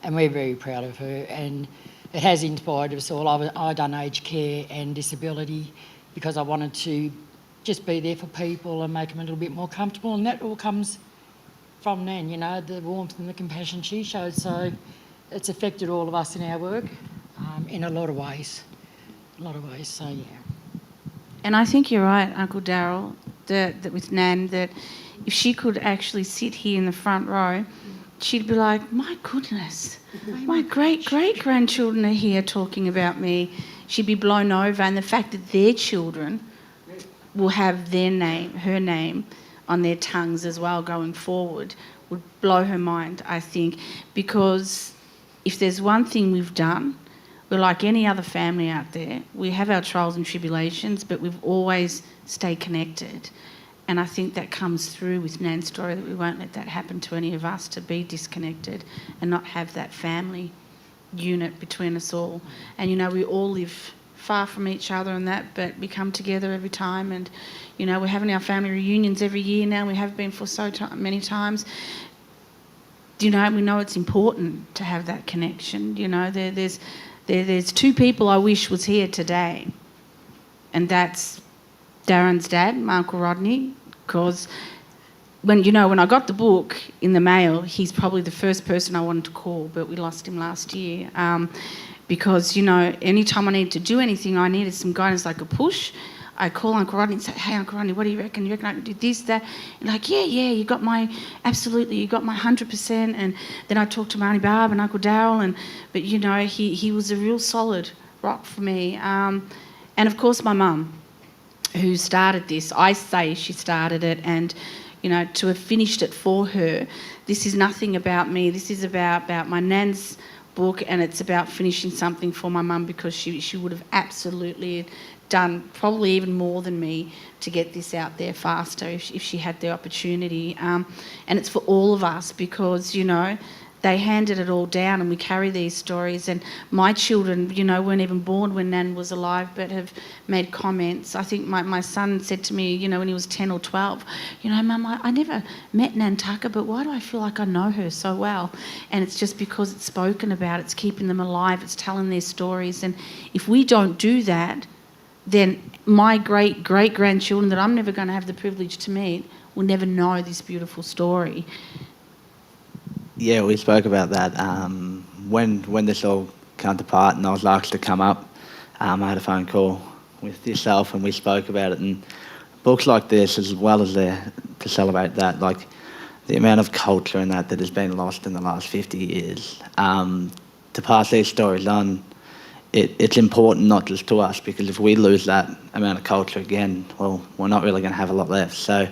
and we're very proud of her. And it has inspired us all. I've done aged care and disability because I wanted to just be there for people and make them a little bit more comfortable, and that all comes from Nan, you know, the warmth and the compassion she showed. So it's affected all of us in our work in a lot of ways. So yeah. And I think you're right, Uncle Daryl, that with Nan, that if she could actually sit here in the front row, she'd be like, my goodness, my great-great-grandchildren are here talking about me. She'd be blown over, and the fact that their children will have their name, her name, on their tongues as well going forward would blow her mind, I think, because if there's one thing we've done, we're like any other family out there. We have our trials and tribulations, but we've always stayed connected. And I think that comes through with Nan's story, that we won't let that happen to any of us, to be disconnected and not have that family unit between us all. And, you know, we all live far from each other and that, but we come together every time. And, you know, we're having our family reunions every year now. We have been for many times. You know, we know it's important to have that connection. You know, there's 2 people I wish was here today, and that's Darren's dad, my Uncle Rodney, because when I got the book in the mail, he's probably the first person I wanted to call, but we lost him last year. Because, you know, anytime I needed to do anything, I needed some guidance like a push, I call Uncle Rodney and say, hey, Uncle Rodney, what do you reckon? You reckon I can do this, that? And like, yeah, you got my 100%. And then I talked to Marnie Barb and Uncle Daryl, but, you know, he was a real solid rock for me. And, of course, my mum, who started this. I say she started it, and, you know, to have finished it for her. This is nothing about me. This is about my Nan's book, and it's about finishing something for my mum, because she would have absolutely done probably even more than me to get this out there faster if she had the opportunity. And it's for all of us, because, you know, they handed it all down, and we carry these stories. And my children, you know, weren't even born when Nan was alive, but have made comments. I think my son said to me, you know, when he was 10 or 12, you know, Mum, I never met Nan Tucker, but why do I feel like I know her so well? And it's just because it's spoken about, it's keeping them alive, it's telling their stories. And if we don't do that, then my great-great-grandchildren that I'm never going to have the privilege to meet will never know this beautiful story. Yeah, we spoke about that when this all came to part, and I was asked to come up. I had a phone call with yourself, and we spoke about it. And books like this, as well as to celebrate that, like the amount of culture and that has been lost in the last 50 years, to pass these stories on, it's important not just to us, because if we lose that amount of culture again, well, we're not really going to have a lot left. So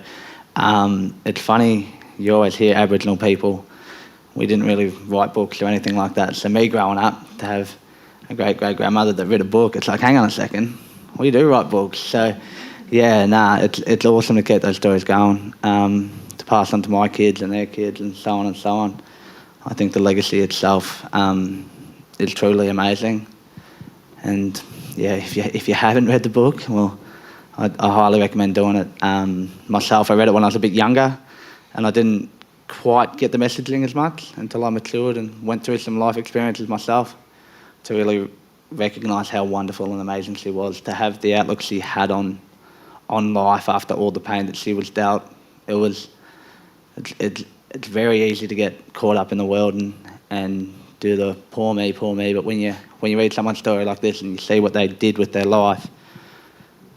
it's funny, you always hear Aboriginal people, we didn't really write books or anything like that. So me growing up, to have a great-great-grandmother that read a book, it's like, hang on a second, we do write books. So yeah, it's awesome to keep those stories going, to pass on to my kids and their kids and so on and so on. I think the legacy itself is truly amazing. And yeah, if you haven't read the book, well, I highly recommend doing it. Myself, I read it when I was a bit younger, and I didn't quite get the messaging as much until I matured and went through some life experiences myself to really recognise how wonderful and amazing she was, to have the outlook she had on life after all the pain that she was dealt. It's very easy to get caught up in the world and do the poor me, but when you read someone's story like this and you see what they did with their life,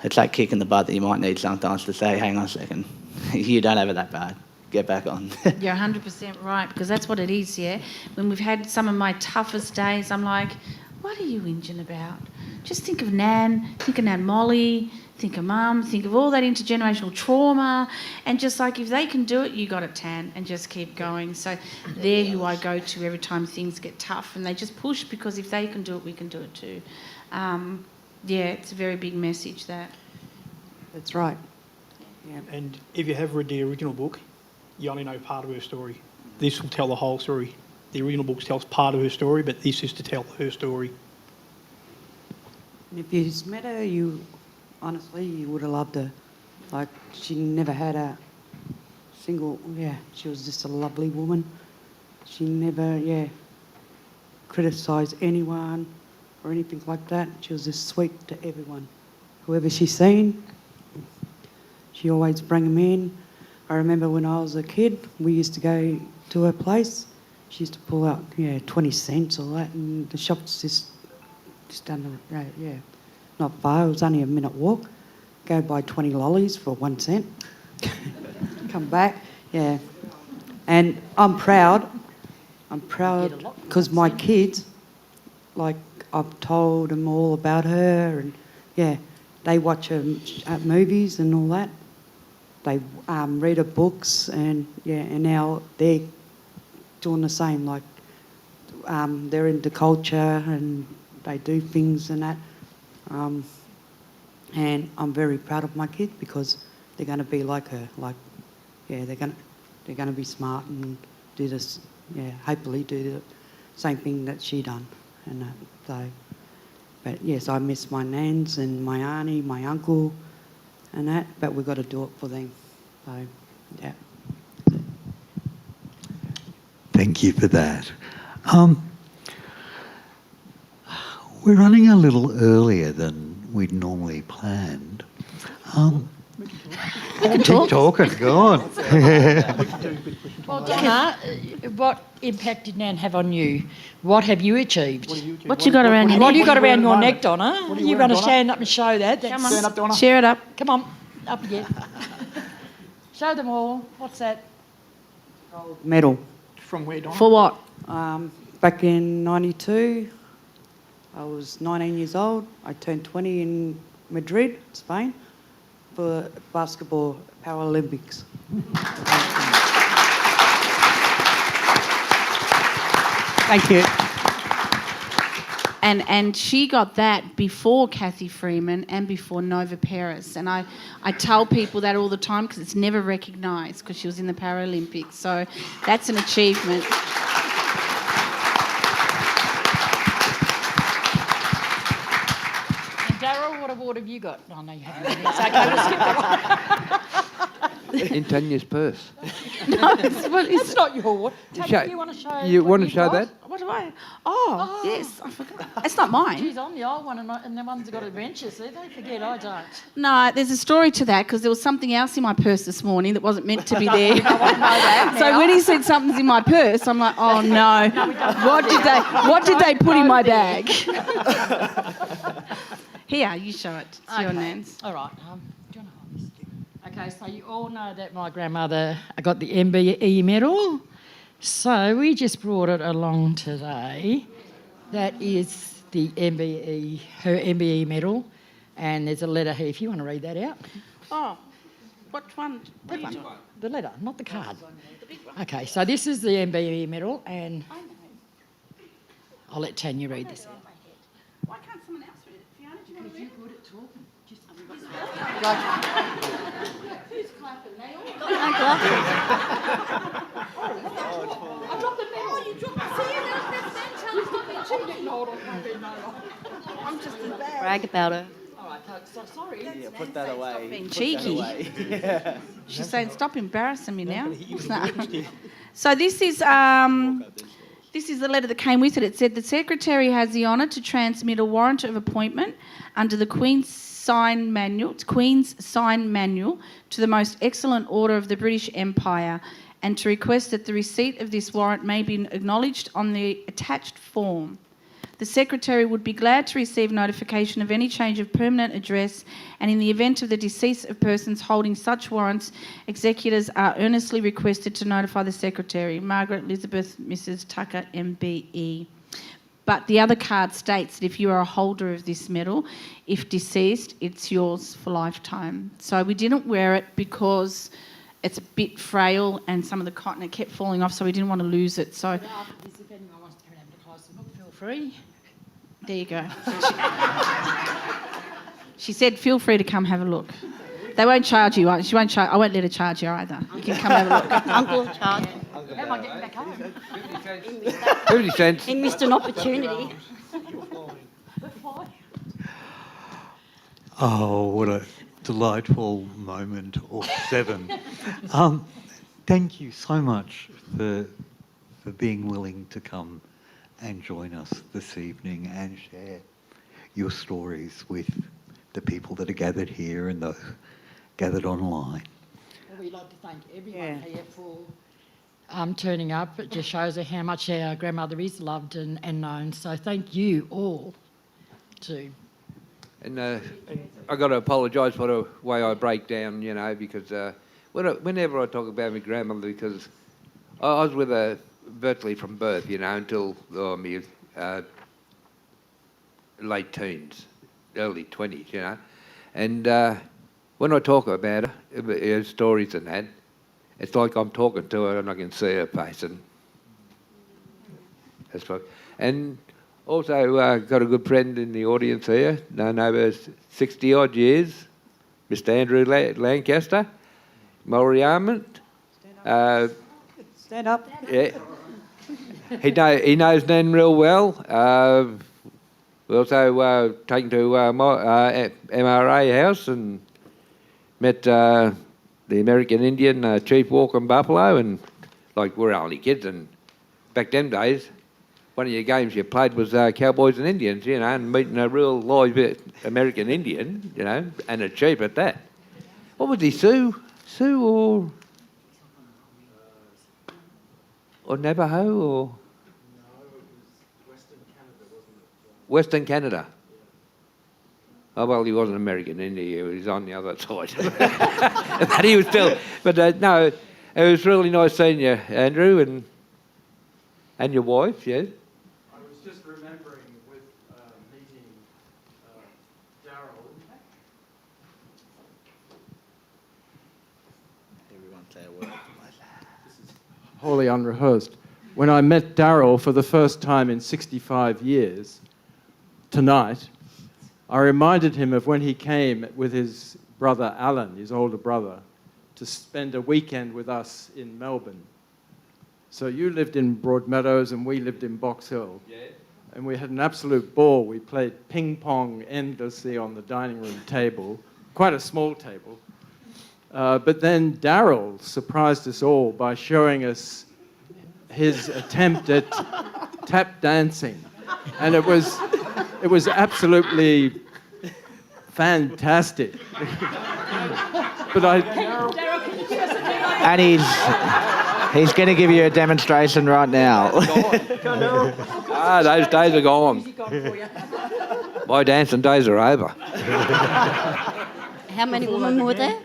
it's that kick in the butt that you might need sometimes to say, hang on a second, you don't have it that bad. Get back on. You're 100% right, because that's what it is, yeah? When we've had some of my toughest days, I'm like, what are you whinging about? Just think of Nan, think of Nan Molly, think of Mum, think of all that intergenerational trauma, and just like, if they can do it, you got it, Tan, and just keep going. So they're who I go to every time things get tough, and they just push, because if they can do it, we can do it too. Yeah, it's a very big message, that. That's right. Yeah. And if you have read the original book, you only know part of her story. This will tell the whole story. The original book tells part of her story, but this is to tell her story. And if you'd met her, honestly, you would have loved her. Like, she never had a single, she was just a lovely woman. She never, criticised anyone or anything like that. She was just sweet to everyone. Whoever she's seen, she always bring them in. I remember when I was a kid, we used to go to her place. She used to pull out, 20 cents or that, and the shop's just down the road, not far. It was only a minute walk. Go buy 20 lollies for 1 cent. Come back, And I'm proud because my kids, like, I've told them all about her, and they watch her movies and all that. They read her books, and now they're doing the same. Like, they're into culture and they do things and that. And I'm very proud of my kids because they're going to be like her. Like, they're going to be smart and do this. Hopefully do the same thing that she done. And so, but yes, I miss my nans and my auntie, my uncle, and that, but we've got to do it for them. So, Thank you for that. We're running a little earlier than we'd normally planned. Keep talking, go on. Well, Donna, what impact did Nan have on you? What have you achieved? What you got around your What neck? have you got around your neck, Donna? What are you You're wearing, going to Donna? stand up and show that. Come on, Stand up, Donna. share it up. Come on, up again. Show them all. What's that? medal. From where, Donna? For what? Back in '92, I was 19 years old. I turned 20 in Madrid, Spain, for basketball Paralympics. Thank you. And she got that before Kathy Freeman and before Nova Peris. And I tell people that all the time because it's never recognised because she was in the Paralympics. So that's an achievement. cardboard have you got? Oh, no, you haven't. It's okay, we'll skip that In Tanya's purse. No, it's, well, one. It's not your. Tanya, you want to show? You what want to you've show got? that? what do I? Oh, yes, I forgot. It's not mine. Geez, I'm the old one, and the ones that got adventures. See, they forget. I don't. No, there's a story to that because there was something else in my purse this morning that wasn't meant to be there. So when he said something's in my purse, I'm like, oh no, what did they put in my bag? Here, you show it. It's your Nans. All right. Do you want to hold this? Okay, so you all know that my grandmother got the MBE medal. So we just brought it along today. That is the MBE, her MBE medal. And there's a letter here, if you want to read that out. Oh, what one? That one. The letter, not the card. Okay, so this is the MBE medal, and I'll let Tanya read this out. Why can't someone else read it? Fiona, do you want to read it? Good at talking. Just Who's clapping? They all. No glove. I dropped the medal. Oh, you dropped the I'm just as bad. Brag about her. all right, so sorry. Yeah, put that away. being Put that cheeky. away. She's saying, stop embarrassing me now. So this is the letter that came with it. It said, the Secretary has the honour to transmit a warrant of appointment under the Queen's Sign Manual to the Most Excellent Order of the British Empire, and to request that the receipt of this warrant may be acknowledged on the attached form. The Secretary would be glad to receive notification of any change of permanent address, and in the event of the decease of persons holding such warrants, executors are earnestly requested to notify the Secretary. Margaret Elizabeth, Mrs. Tucker, MBE. But the other card states that if you are a holder of this medal, if deceased, it's yours for lifetime. So we didn't wear it because it's a bit frail and some of the cotton, it kept falling off, so we didn't want to lose it. So After this, if anyone wants to come and have a closer look, feel free. there you go. She said, feel free to come have a look. They won't charge you. She won't charge. I won't let her charge you either. You can come have a look. Uncle charge. How am I getting back home? 50 cents. He missed an opportunity. Oh, what a delightful moment, or 7. Thank you so much for being willing to come and join us this evening and share your stories with the people that are gathered here and those gathered online. Well, we'd like to thank everyone here for turning up. It just shows how much our grandmother is loved and known. So thank you all too. And I got to apologise for the way I break down, you know, because whenever I talk about my grandmother, because I was with her virtually from birth, you know, until my late teens, early 20s, you know. And when I talk about her stories and that, it's like I'm talking to her and I can see her face. And that's what. And also got a good friend in the audience here, known over 60-odd years, Mr. Andrew Lancaster, Maori Armand. Stand up. Yeah. He knows Nan real well. We also taken to MRA House and met the American Indian Chief Walker Buffalo, and like we're only kids, and back them days, one of your games you played was Cowboys and Indians, you know, and meeting a real live American Indian, you know, and a chief at that. What was he, Sioux or Navajo or? Western Canada. Oh, well, he wasn't American Indian, he was on the other side. But he was still, but no, it was really nice seeing you, Andrew, and your wife, yeah. I was just remembering with meeting Daryl. Everyone say a word. This is wholly unrehearsed. When I met Daryl for the first time in 65 years, tonight, I reminded him of when he came with his brother Alan, his older brother, to spend a weekend with us in Melbourne. So you lived in Broadmeadows and we lived in Box Hill. Yeah. and we had an absolute ball. We played ping pong endlessly on the dining room table, quite a small table. But then Daryl surprised us all by showing us his attempt at tap dancing, and it was absolutely fantastic. But And he's going to give you a demonstration right now. Those days are gone. My dancing days are over. How many women were there?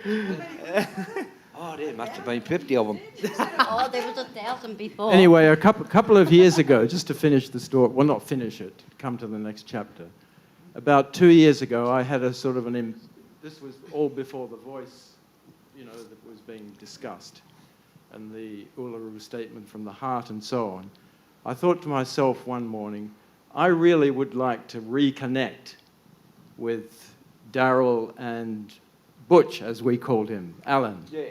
Oh, there must have been 50 of them. Oh, there was 1,000 before. anyway, a couple of years ago, just to finish the story, well, not finish it, come to the next chapter. About 2 years ago, I had a sort of this was all before The Voice, that was being discussed, and the Uluru Statement from the Heart and so on. I thought to myself one morning, I really would like to reconnect with Daryl and Butch, as we called him, Alan. Yeah.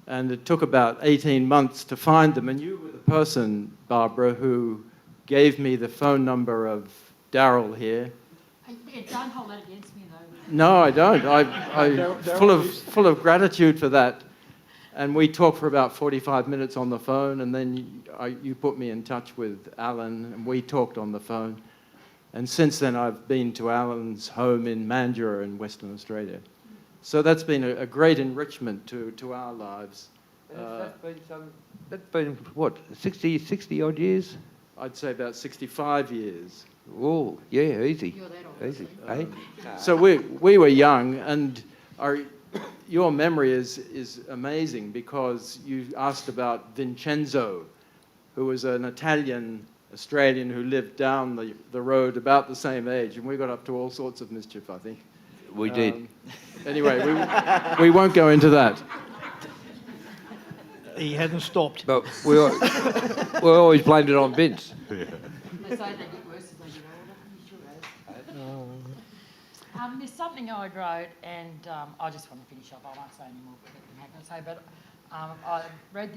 And it took about 18 months to find them. And you were the person, Barbara, who gave me the phone number of Daryl here. Don't hold that against me, though. No, I don't. I'm full of gratitude for that. And we talked for about 45 minutes on the phone, and then you put me in touch with Alan, and we talked on the phone. And since then, I've been to Alan's home in Mandurah in Western Australia. So that's been a great enrichment to our lives. That's been, what, 60 odd years? I'd say about 65 years. Oh, yeah, easy. Easy, eh? So we were young, and your memory is amazing, because you asked about Vincenzo, who was an Italian-Australian who lived down the road about the same age, and we got up to all sorts of mischief, I think. We did. Anyway, we won't go into that. He hasn't stopped. But we always blamed it on Vince. They say they get worse as they get older. You sure has. There's something I wrote, and I just want to finish up. I won't say any more of what I can say, but I wrote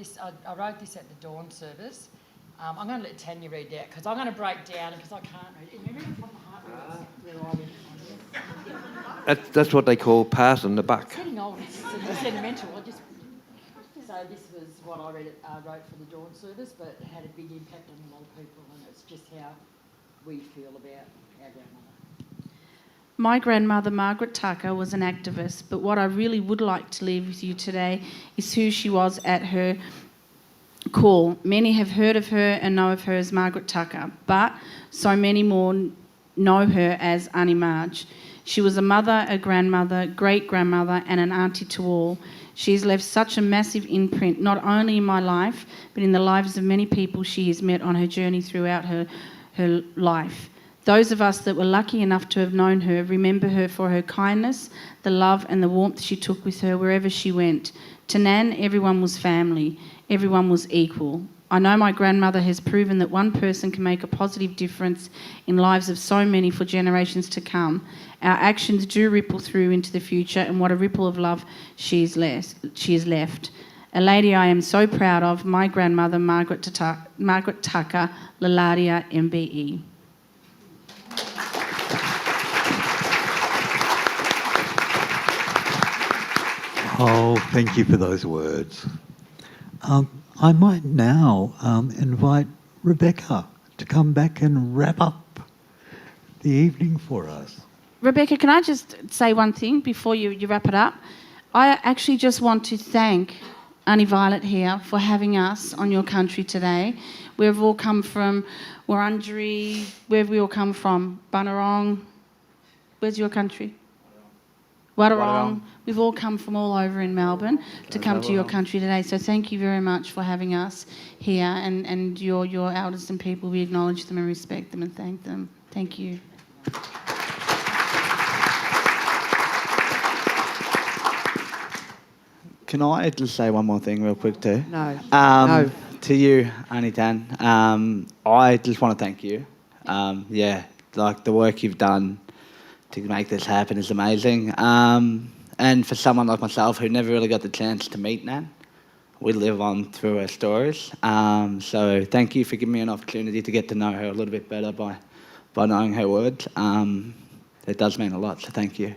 this at the dawn service. I'm going to let Tanya read out, because I'm going to break down, because I can't read it. Remember from the heart where I went. That's what they call passing the buck. It's getting old. It's sentimental. So this was what I wrote for the dawn service, but it had a big impact on a lot of people, and it's just how we feel about our grandmother. My grandmother, Margaret Tucker, was an activist, but what I really would like to leave with you today is who she was at her core. Many have heard of her and know of her as Margaret Tucker, but so many more know her as Auntie Marge. She was a mother, a grandmother, great-grandmother, and an auntie to all. She's left such a massive imprint, not only in my life, but in the lives of many people she has met on her journey throughout her life. Those of us that were lucky enough to have known her remember her for her kindness, the love and the warmth she took with her wherever she went. To Nan, everyone was family. Everyone was equal. I know my grandmother has proven that one person can make a positive difference in lives of so many for generations to come. Our actions do ripple through into the future, and what a ripple of love she has left. A lady I am so proud of, my grandmother, Margaret Tucker, Lalaria MBE. Oh, thank you for those words. I might now invite Rebecca to come back and wrap up the evening for us. Rebecca, can I just say one thing before you wrap it up? I actually just want to thank Auntie Violet here for having us on your country today. We've all come from Wurundjeri. Where have we all come from? Bunurong. Where's your country? Wadawurrung. We've all come from all over in Melbourne to come to your country today. So thank you very much for having us here, and your elders and people. We acknowledge them and respect them and thank them. Thank you. Can I just say one more thing real quick too? No. No. To you, Auntie Tan, I just want to thank you. Like the work you've done to make this happen is amazing. And for someone like myself who never really got the chance to meet Nan, we live on through her stories. So thank you for giving me an opportunity to get to know her a little bit better by knowing her words. It does mean a lot, so thank you.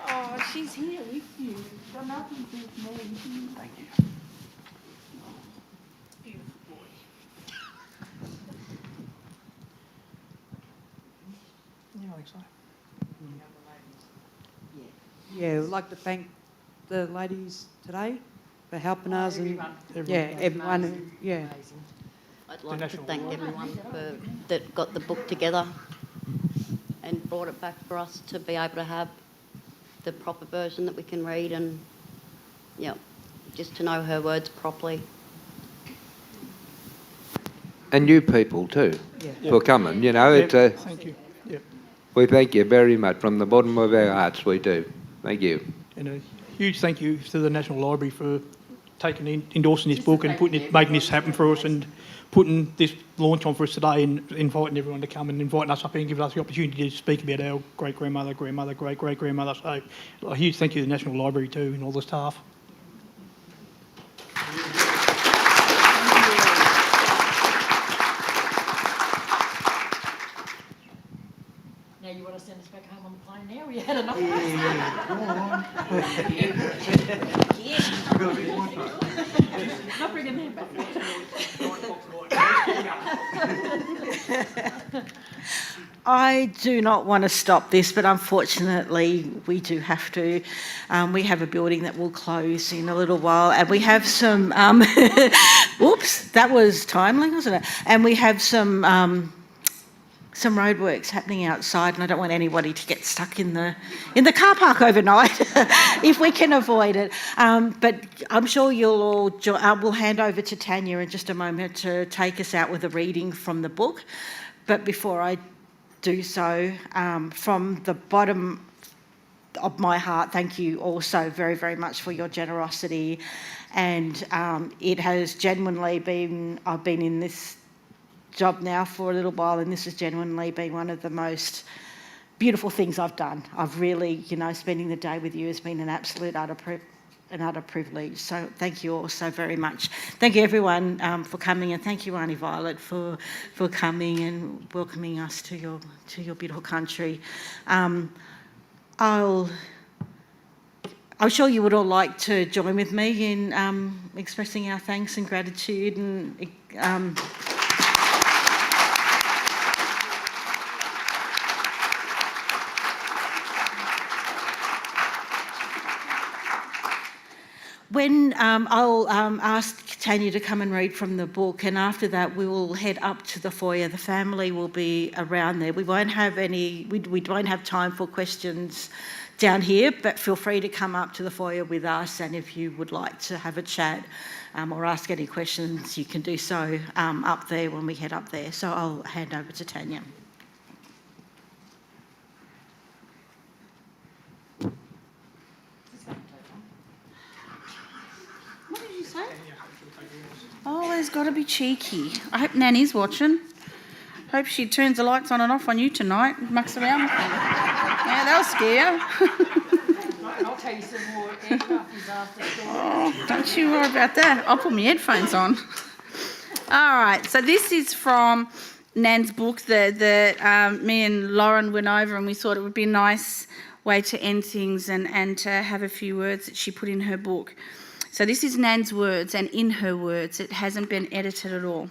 Oh, she's here with you. Got nothing to do with me. Thank you. Beautiful boy. Yeah, I think so. Yeah, we'd like to thank the ladies today for helping us and everyone. Yeah. I'd like to National thank Library. everyone that got the book together and brought it back for us to be able to have the proper version that we can read and, just to know her words properly. And you people too, for coming. You know, it's a, Thank you. Yep. we thank you very much from the bottom of our hearts. We do. Thank you. And a huge thank you to the National Library for endorsing this book and making this happen for us and putting this launch on for us today and inviting everyone to come and inviting us up here and giving us the opportunity to speak about our great-grandmother, grandmother, great-great-grandmother. So a huge thank you to the National Library too and all the staff. Now you want to send us back home on the plane now? We had enough. Not bringing them back. I do not want to stop this, but unfortunately we do have to. We have a building that will close in a little while, and we have some. Whoops, that was timely, wasn't it? And we have some roadworks happening outside, and I don't want anybody to get stuck in the car park overnight if we can avoid it. But I'm sure you'll all. We'll hand over to Tanya in just a moment to take us out with a reading from the book. But before I do so, from the bottom of my heart, thank you also very, very much for your generosity. And it has genuinely been, I've been in this job now for a little while, and this has genuinely been one of the most beautiful things I've done. I've really, spending the day with you has been an absolute utter privilege. So thank you all so very much. Thank you everyone for coming, and thank you Auntie Violet for coming and welcoming us to your beautiful country. I'm sure you would all like to join with me in expressing our thanks and gratitude and. When I'll ask Tanya to come and read from the book, and after that we will head up to the foyer. The family will be around there. We won't have we won't have time for questions down here, but feel free to come up to the foyer with us, and if you would like to have a chat or ask any questions, you can do so up there when we head up there. So I'll hand over to Tanya. Oh, there's got to be cheeky. I hope Nanny's watching. Hope she turns the lights on and off on you tonight and mucks around with them. Yeah, they'll scare you. I'll tell you some more aircraft disaster stories. Oh, don't you worry about that. I'll put my headphones on. All right, so this is from Nan's book that me and Lauren went over, and we thought it would be a nice way to end things and to have a few words that she put in her book. So this is Nan's words, and in her words, it hasn't been edited at all.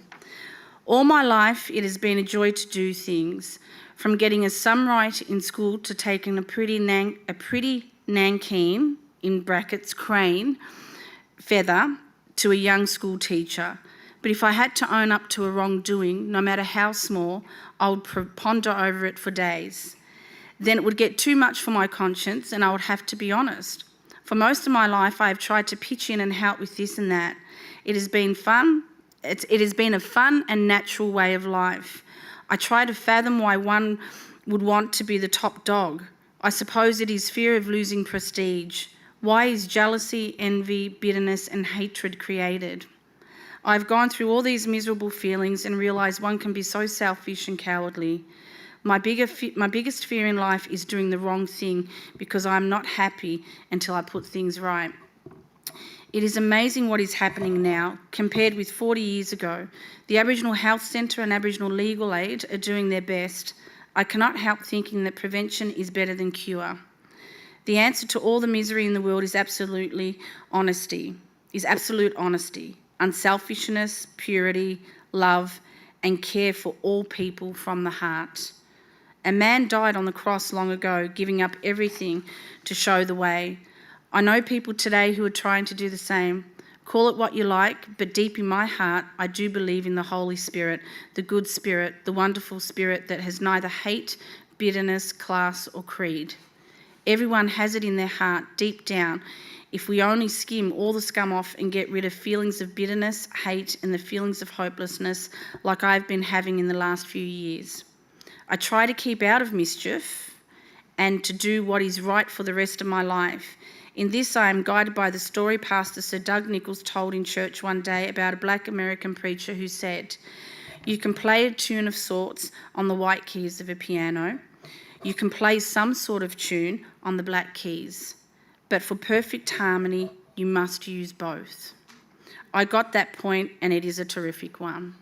All my life, it has been a joy to do things, from getting a sum right in school to taking a pretty nankeen, in brackets, crane, feather, to a young school teacher. But if I had to own up to a wrongdoing, no matter how small, I would ponder over it for days. Then it would get too much for my conscience, and I would have to be honest. For most of my life, I have tried to pitch in and help with this and that. It has been fun. It has been a fun and natural way of life. I try to fathom why one would want to be the top dog. I suppose it is fear of losing prestige. Why is jealousy, envy, bitterness, and hatred created? I've gone through all these miserable feelings and realised one can be so selfish and cowardly. My biggest fear in life is doing the wrong thing because I'm not happy until I put things right. It is amazing what is happening now compared with 40 years ago. The Aboriginal Health Centre and Aboriginal Legal Aid are doing their best. I cannot help thinking that prevention is better than cure. The answer to all the misery in the world is absolute honesty, unselfishness, purity, love, and care for all people from the heart. A man died on the cross long ago, giving up everything to show the way. I know people today who are trying to do the same. Call it what you like, but deep in my heart, I do believe in the Holy Spirit, the good Spirit, the wonderful Spirit that has neither hate, bitterness, class, or creed. Everyone has it in their heart, deep down. If we only skim all the scum off and get rid of feelings of bitterness, hate, and the feelings of hopelessness like I've been having in the last few years. I try to keep out of mischief and to do what is right for the rest of my life. In this, I am guided by the story Pastor Sir Doug Nicholls told in church one day about a black American preacher who said, "You can play a tune of sorts on the white keys of a piano. You can play some sort of tune on the black keys. But for perfect harmony, you must use both." I got that point, and it is a terrific one.